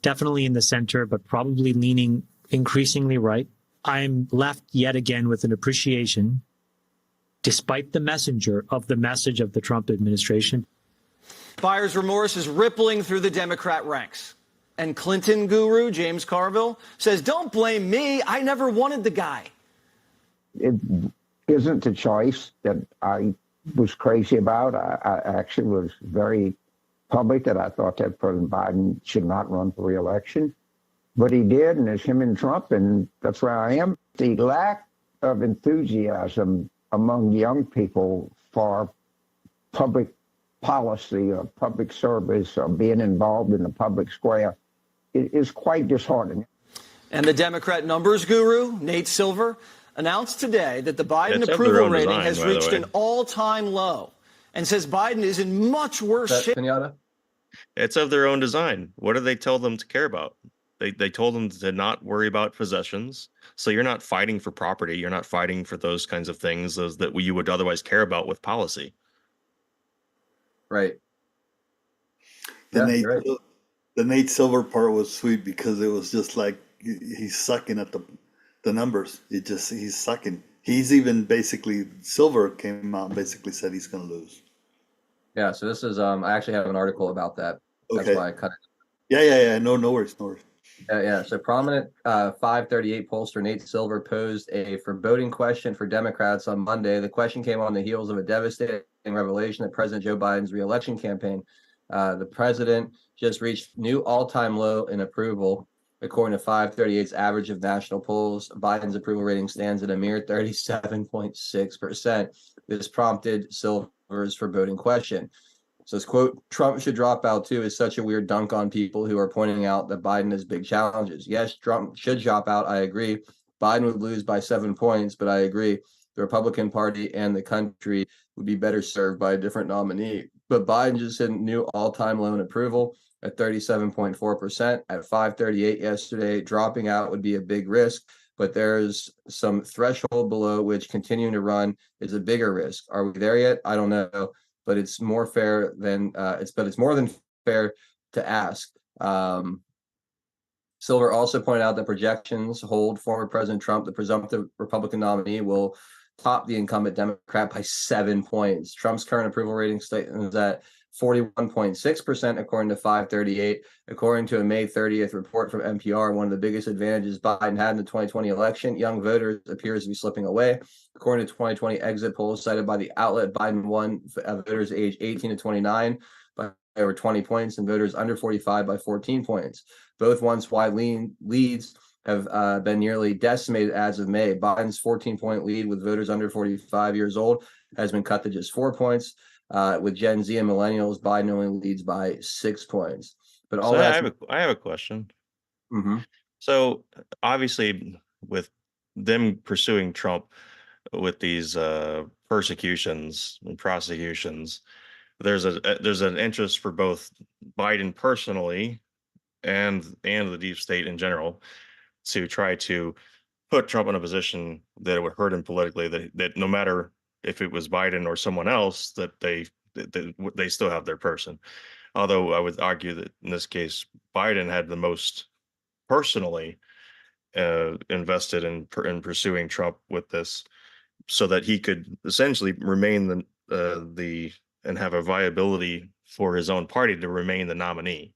definitely in the center, but probably leaning increasingly right, I'm left yet again with an appreciation, despite the message of the Trump administration. Buyer's remorse is rippling through the Democrat ranks. And Clinton guru James Carville says, don't blame me. I never wanted the guy. It isn't a choice that I was crazy about. I actually was very public that I thought that President Biden should not run for re-election. But he did, and it's him and Trump, and that's where I am. The lack of enthusiasm among young people for public policy or public service or being involved in the public square is quite disheartening. And the Democrat numbers guru, Nate Silver, announced today that the Biden approval rating has reached an all-time low and says Biden is in much worse shape. It's of their own design. What do they tell them to care about? They told them to not worry about possessions. So you're not fighting for property. You're not fighting for those kinds of things that you would otherwise care about with policy. Right. The Nate Silver part was sweet because it was just like he's sucking at the numbers. He's sucking. He's even basically, Silver came out and basically said he's going to lose. Yeah. So this is I actually have an article about that. That's Okay. why I cut it. Yeah. No worries. Yeah. So prominent 538 pollster Nate Silver posed a foreboding question for Democrats on Monday. The question came on the heels of a devastating revelation that President Joe Biden's reelection campaign. The president just reached new all-time low in approval, according to 538's average of national polls. Biden's approval rating stands at a mere 37.6%. This prompted Silver's foreboding question. So this quote, Trump should drop out too, is such a weird dunk on people who are pointing out that Biden has big challenges. Yes, Trump should drop out. I agree. Biden would lose by 7 points, but I agree. The Republican Party and the country would be better served by a different nominee. But Biden just hit a new all-time low in approval at 37.4%. At 538 yesterday, dropping out would be a big risk, but there's some threshold below which continuing to run is a bigger risk. Are we there yet? I don't know. But it's more fair than it's more than fair to ask. Silver also pointed out that projections hold former President Trump, the presumptive Republican nominee, will top the incumbent Democrat by 7 points. Trump's current approval rating is at 41.6%, according to 538. According to a May 30th report from NPR, one of the biggest advantages Biden had in the 2020 election, young voters appears to be slipping away. According to 2020 exit polls cited by the outlet, Biden won voters age 18 to 29 by over 20 points and voters under 45 by 14 points. Both once wide leads have been nearly decimated as of May. Biden's 14-point lead with voters under 45 years old has been cut to just 4 points. With Gen Z and millennials, Biden only leads by 6 points. But all I have a question. Mm-hmm. So obviously, with them pursuing Trump with these persecutions and prosecutions, there's an interest for both Biden personally and the deep state in general to try to put Trump in a position that it would hurt him politically. That no matter if it was Biden or someone else, that they still have their person. Although I would argue that in this case, Biden had the most personally invested in pursuing Trump with this, so that he could essentially remain the and have a viability for his own party to remain the nominee.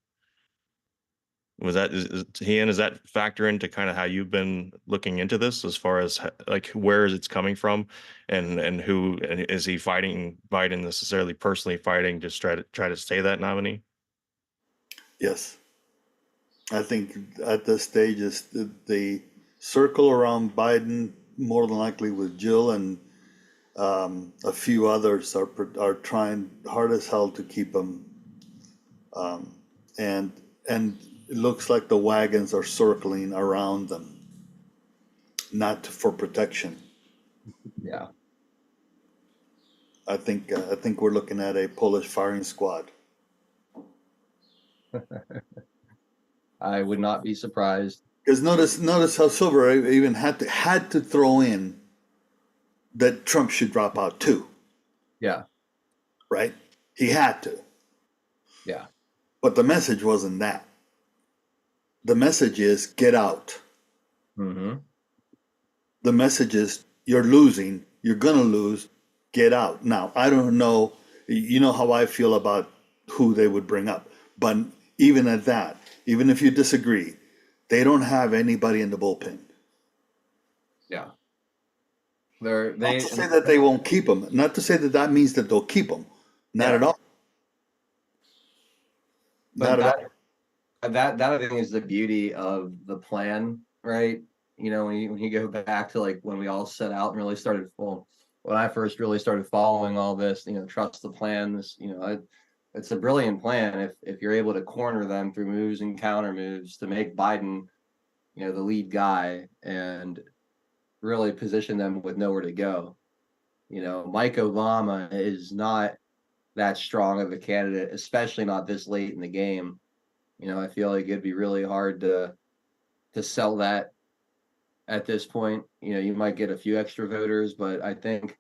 Was that does that factor into kind of how you've been looking into this, as far as like where is it's coming from, and who, and is he fighting Biden necessarily personally fighting to try to stay that nominee? Yes. I think at this stage is the circle around Biden, more than likely with Jill and a few others, are trying hard as hell to keep him, and it looks like the wagons are circling around them, not for protection. Yeah. I think we're looking at a Polish firing squad. I would not be surprised. Because notice how Silver even had to throw in that Trump should drop out too. Yeah. Right? He had to. Yeah. But the message wasn't that. The message is get out. Mm-hmm. The message is you're losing. You're gonna lose. Get out. Now I don't know. You know how I feel about who they would bring up, but even at that, even if you disagree, they don't have anybody in the bullpen. Yeah. Not to say that they won't keep them. Not to say that that means that they'll keep them. Not at all. But that I think is the beauty of the plan, right? You know, when you go back to like when we all set out and really started, well, when I first really started following all this, you know, trust the plan. This, you know, it's a brilliant plan if you're able to corner them through moves and counter moves to make Biden, you know, the lead guy and really position them with nowhere to go. You know, Mike Obama is not that strong of a candidate, especially not this late in the game. You know, I feel like it'd be really hard to sell that at this point. You know, you might get a few extra voters, but I think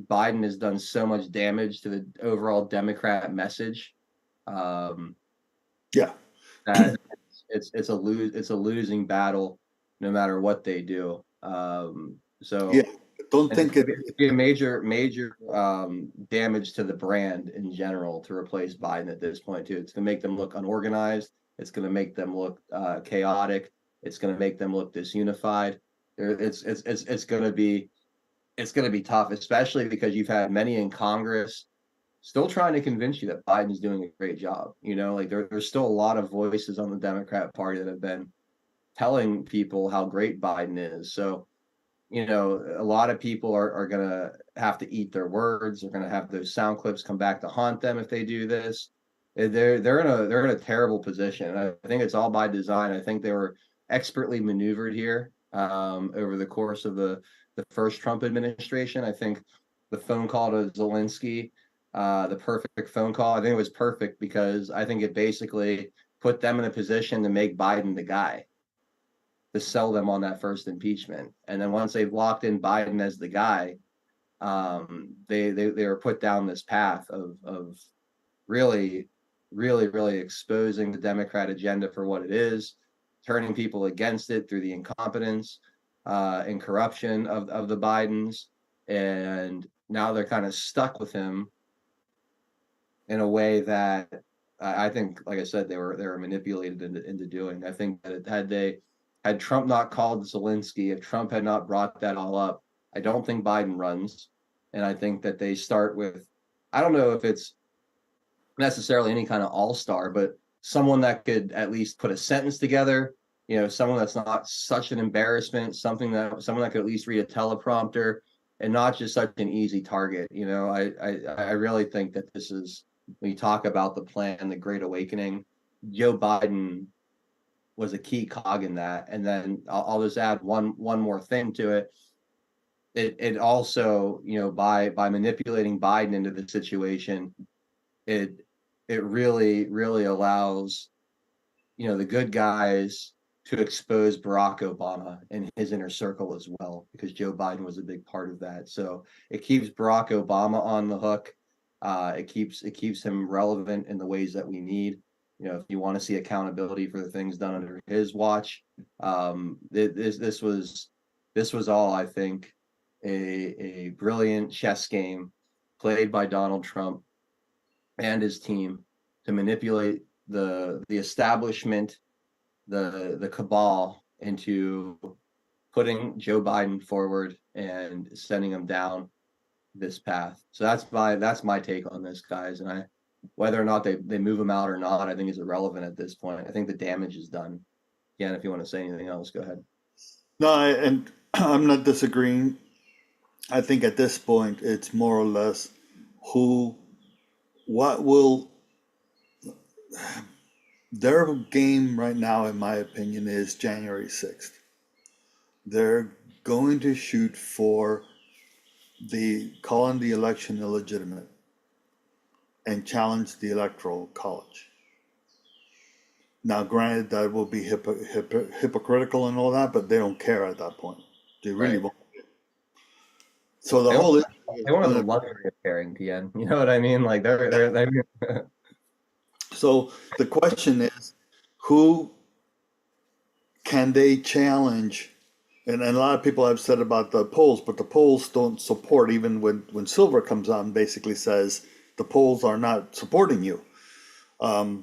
Biden has done so much damage to the overall Democrat message. Yeah, that it's a losing battle no matter what they do. So yeah, don't think it'd be a major damage to the brand in general to replace Biden at this point too. It's going to make them look unorganized. It's going to make them look chaotic. It's going to make them look disunified. It's going to be tough, especially because you've had many in Congress still trying to convince you that Biden's doing a great job. You know, like there's still a lot of voices on the Democrat Party that have been telling people how great Biden is. So, you know, a lot of people are going to have to eat their words. They're going to have those sound clips come back to haunt them if they do this. They're in a terrible position. I think it's all by design. I think they were expertly maneuvered here over the course of the first Trump administration. I think the phone call to Zelensky, the perfect phone call, I think it was perfect because I think it basically put them in a position to make Biden the guy, to sell them on that first impeachment. And then once they've locked in Biden as the guy, they were put down this path of really exposing the Democrat agenda for what it is, turning people against it through the incompetence and corruption of the Bidens. And now they're kind of stuck with him in a way that I think, like I said, they were manipulated into doing. I think that had Trump not called Zelensky, if Trump had not brought that all up, I don't think Biden runs. And I think that they start with, I don't know if it's necessarily any kind of all-star, but someone that could at least put a sentence together, you know, someone that's not such an embarrassment, someone that could at least read a teleprompter and not just such an easy target. You know, I really think that this is, when you talk about the plan, the Great Awakening, Joe Biden was a key cog in that. And then I'll just add one more thing to it. It also, you know, by manipulating Biden into the situation, it really allows, you know, the good guys to expose Barack Obama and his inner circle as well, because Joe Biden was a big part of that. So it keeps Barack Obama on the hook. It keeps him relevant in the ways that we need. You know, if you want to see accountability for the things done under his watch, this was all, I think, a brilliant chess game played by Donald Trump and his team to manipulate the establishment, the cabal into putting Joe Biden forward and sending him down this path. So that's my take on this, guys. And whether or not they move him out or not, I think is irrelevant at this point. I think the damage is done. Again, if you want to say anything else, go ahead. No, and I'm not disagreeing. I think at this point, it's more or less what will their game right now, in my opinion, is January 6th. They're going to shoot for calling the election illegitimate and challenge the Electoral College. Now, granted, that will be hypocritical and all that, but they don't care at that point. They really won't. So they won't have the luxury of caring, PN. You know what I mean? Like they're So the question is, who can they challenge? And a lot of people have said about the polls, but the polls don't support, even when Silver comes on and basically says the polls are not supporting you. And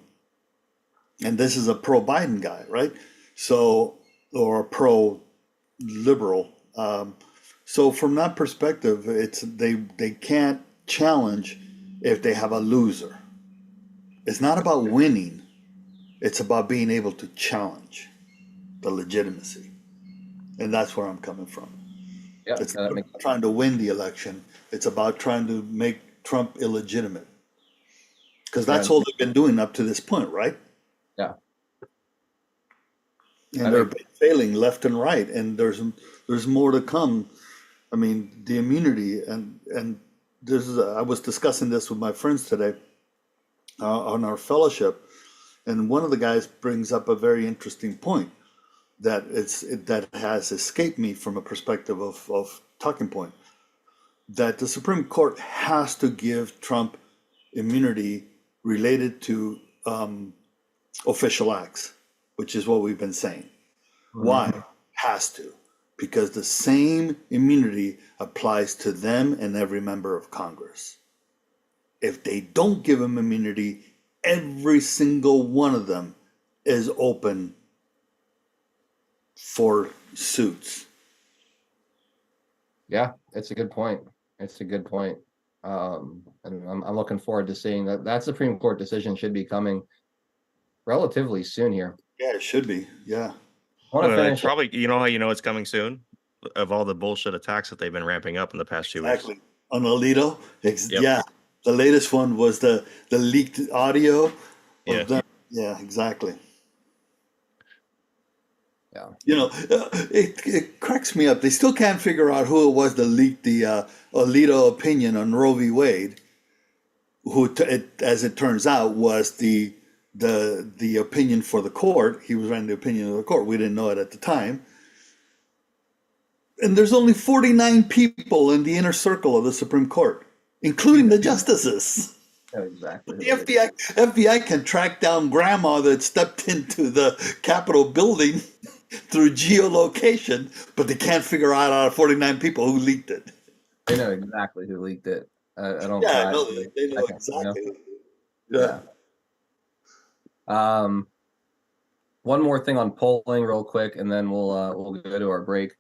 this is a pro-Biden guy, right? So, or a pro-liberal. So from that perspective, they can't challenge if they have a loser. It's not about winning. It's about being able to challenge the legitimacy. And that's where I'm coming from. Yeah, it's not trying to win the election. It's about trying to make Trump illegitimate. Because that's all they've been doing up to this point, right? Yeah. And they're failing left and right. And there's more to come. I mean, the immunity and I was discussing this with my friends today on our fellowship, and one of the guys brings up a very interesting point that has escaped me from a perspective of talking point, that the Supreme Court has to give Trump immunity related to official acts, which is what we've been saying. Mm-hmm. Why? Has to. Because the same immunity applies to them and every member of Congress. If they don't give them immunity, every single one of them is open for suits. Yeah, it's a good point. It's a good point. And I'm looking forward to seeing that Supreme Court decision should be coming relatively soon here. Yeah, it should be. Yeah. I want to finish. Probably, you know how you know it's coming soon? Of all the bullshit attacks that they've been ramping up in the past 2 weeks. Exactly. On Alito? Yep. Yeah. The latest one was the leaked audio. Yeah. Yeah, exactly. Yeah. You know, it cracks me up. They still can't figure out who it was that leaked the Alito opinion on Roe v. Wade, who, as it turns out, was the opinion for the court. He was writing the opinion of the court. We didn't know it at the time. And there's only 49 people in the inner circle of the Supreme Court, including the justices. Oh, exactly. The FBI can track down grandma that stepped into the Capitol building through geolocation, but they can't figure out 49 people who leaked it. They know exactly who leaked it. I don't. Yeah, they know exactly. You know? Yeah. One more thing on polling, real quick, and then we'll go to our break.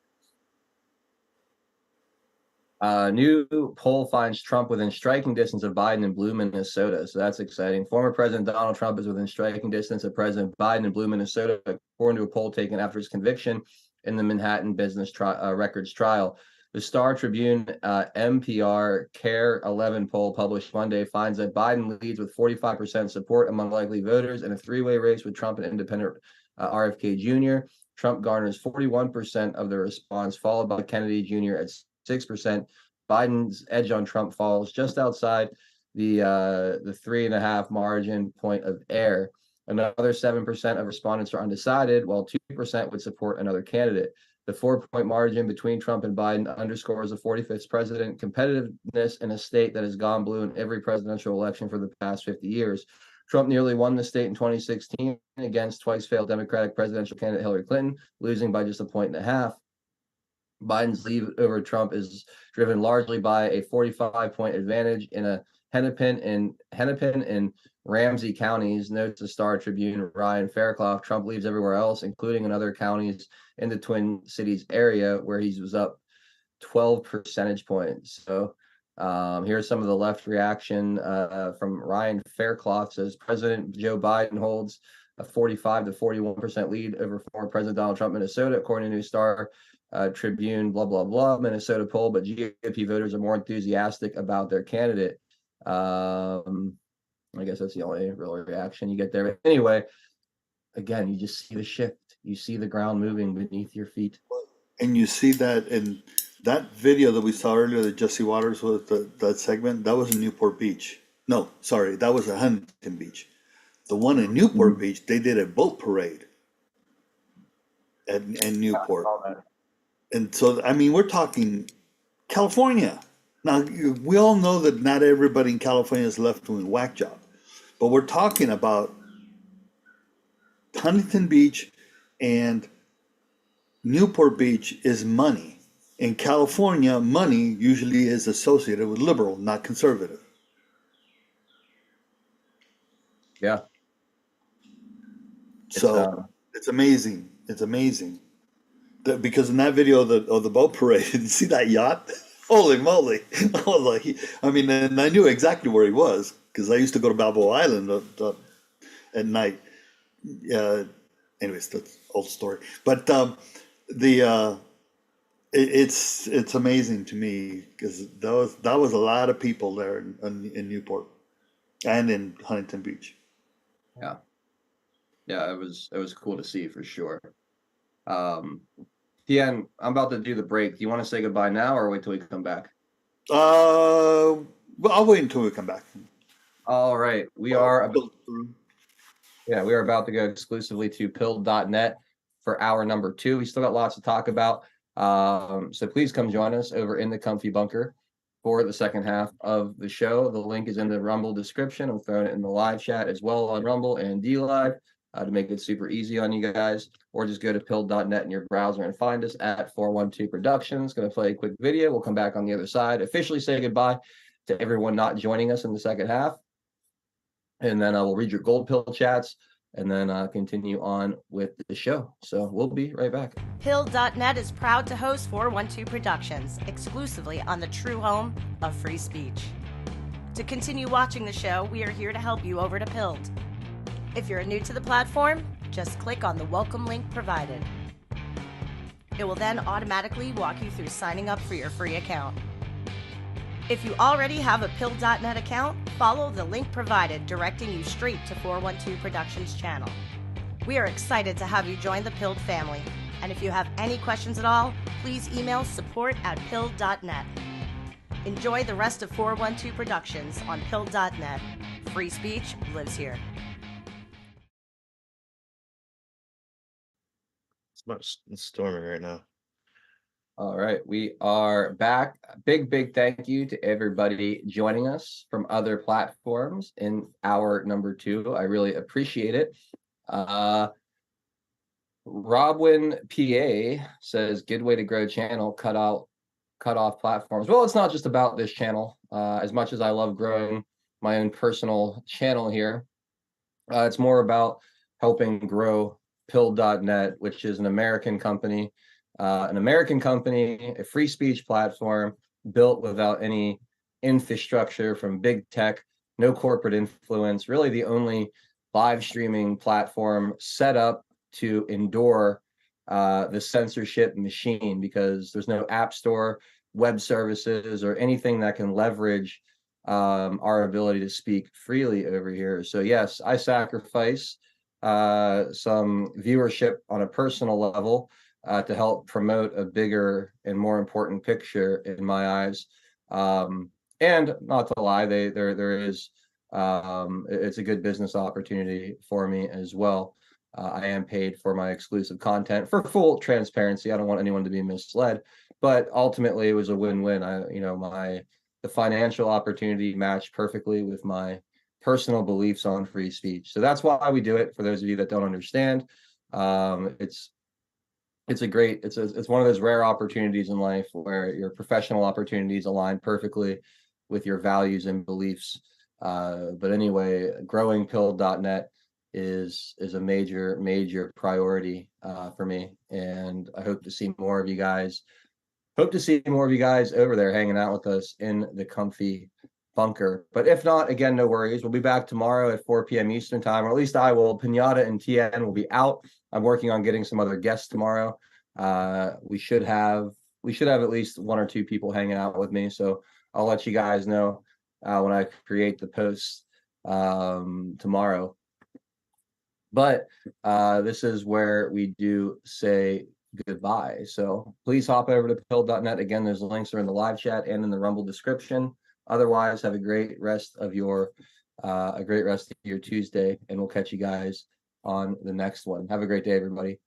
New poll finds Trump within striking distance of Biden in blue Minnesota. So that's exciting. Former President Donald Trump is within striking distance of President Biden in blue Minnesota, according to a poll taken after his conviction in the Manhattan Business Records trial. The Star Tribune NPR CARE 11 poll published Monday finds that Biden leads with 45% support among likely voters in a three-way race with Trump and independent RFK Jr. Trump garners 41% of the response, followed by Kennedy Jr. at 6%. Biden's edge on Trump falls just outside the 3.5 margin point of error. Another 7% of respondents are undecided, while 2% would support another candidate. The 4-point margin between Trump and Biden underscores the 45th president competitiveness in a state that has gone blue in every presidential election for the past 50 years. Trump nearly won the state in 2016 against twice-failed Democratic presidential candidate Hillary Clinton, losing by just 1.5 points. Biden's lead over Trump is driven largely by a 45-point advantage in a Hennepin and Ramsey counties, notes the Star Tribune. Ryan Fairclough, Trump leaves everywhere else, including in other counties in the Twin Cities area, where he was up 12 percentage points. So here's some of the left reaction from Ryan Fairclough. Says President Joe Biden holds a 45 to 41% lead over former President Donald Trump, Minnesota, according to Star Tribune, blah, blah, blah, Minnesota poll, but GOP voters are more enthusiastic about their candidate. I guess that's the only real reaction you get there. But anyway, again, you just see the shift. You see the ground moving beneath your feet. And you see that in that video that we saw earlier, that Jesse Waters was that segment, that was in Newport Beach. No, sorry, that was at Huntington Beach. The one in Newport Beach, they did a boat parade at Newport. And so, I mean, we're talking California. Now, we all know that not everybody in California is left doing whack job, but we're talking about Huntington Beach and Newport Beach is money. In California, money usually is associated with liberal, not conservative. Yeah. So it's amazing. It's amazing. Because in that video of the boat parade, did you see that yacht? Holy moly. I was like, I mean, and I knew exactly where he was because I used to go to Balboa Island at night. Anyways, that's an old story. But it's amazing to me because that was a lot of people there in Newport and in Huntington Beach. Yeah, it was cool to see for sure. Tien, I'm about to do the break. Do you want to say goodbye now or wait till we come back? Well, I'll wait until we come back. All right. We are about to go exclusively to pilled.net for hour number 2. We still got lots to talk about. So please come join us over in the Comfy Bunker for the second half of the show. The link is in the Rumble description. I'm throwing it in the live chat as well on Rumble and DLive to make it super easy on you guys. Or just go to pilled.net in your browser and find us at 412 Productions. Going to play a quick video. We'll come back on the other side. Officially say goodbye to everyone not joining us in the second half. And then we'll read your gold pill chats and then continue on with the show. So we'll be right back. Pilled.net is proud to host 412 Productions exclusively on the true home of free speech. To continue watching the show, we are here to help you over to Pilled. If you're new to the platform, just click on the welcome link provided. It will then automatically walk you through signing up for your free account. If you already have a Pilled.net account, follow the link provided directing you straight to 412 Productions channel. We are excited to have you join the Pilled family, and if you have any questions at all, please email support@pilled.net. Enjoy the rest of 412 Productions on Pilled.net. Free speech lives here. It's storming right now. All right, we are back. Big thank you to everybody joining us from other platforms in hour number 2. I really appreciate it. Robwin PA says, good way to grow channel, cut off platforms. Well, it's not just about this channel. As much as I love growing my own personal channel here, it's more about helping grow Pilled.net, which is an American company, a free speech platform built without any infrastructure from big tech, no corporate influence, really the only live streaming platform set up to endure the censorship machine, because there's no app store, web services, or anything that can leverage our ability to speak freely over here. So yes, I sacrifice some viewership on a personal level to help promote a bigger and more important picture in my eyes. And not to lie, there is it's a good business opportunity for me as well. I am paid for my exclusive content. For full transparency, I don't want anyone to be misled, but ultimately it was a win-win. The financial opportunity matched perfectly with my personal beliefs on free speech. So that's why we do it. For those of you that don't understand, it's one of those rare opportunities in life where your professional opportunities align perfectly with your values and beliefs. But anyway, growingpill.net is a major priority for me, and I hope to see more of you guys. Hope to see more of you guys over there hanging out with us in the comfy bunker. But if not, again, no worries. We'll be back tomorrow at 4 p.m. Eastern time, or at least I will. Pinata and TN will be out. I'm working on getting some other guests tomorrow. We should have at least 1 or 2 people hanging out with me. So I'll let you guys know when I create the posts tomorrow. But this is where we do say goodbye. So please hop over to pill.net. Again, those links are in the live chat and in the Rumble description. Otherwise, have a great rest of your Tuesday, and we'll catch you guys on the next one. Have a great day, everybody.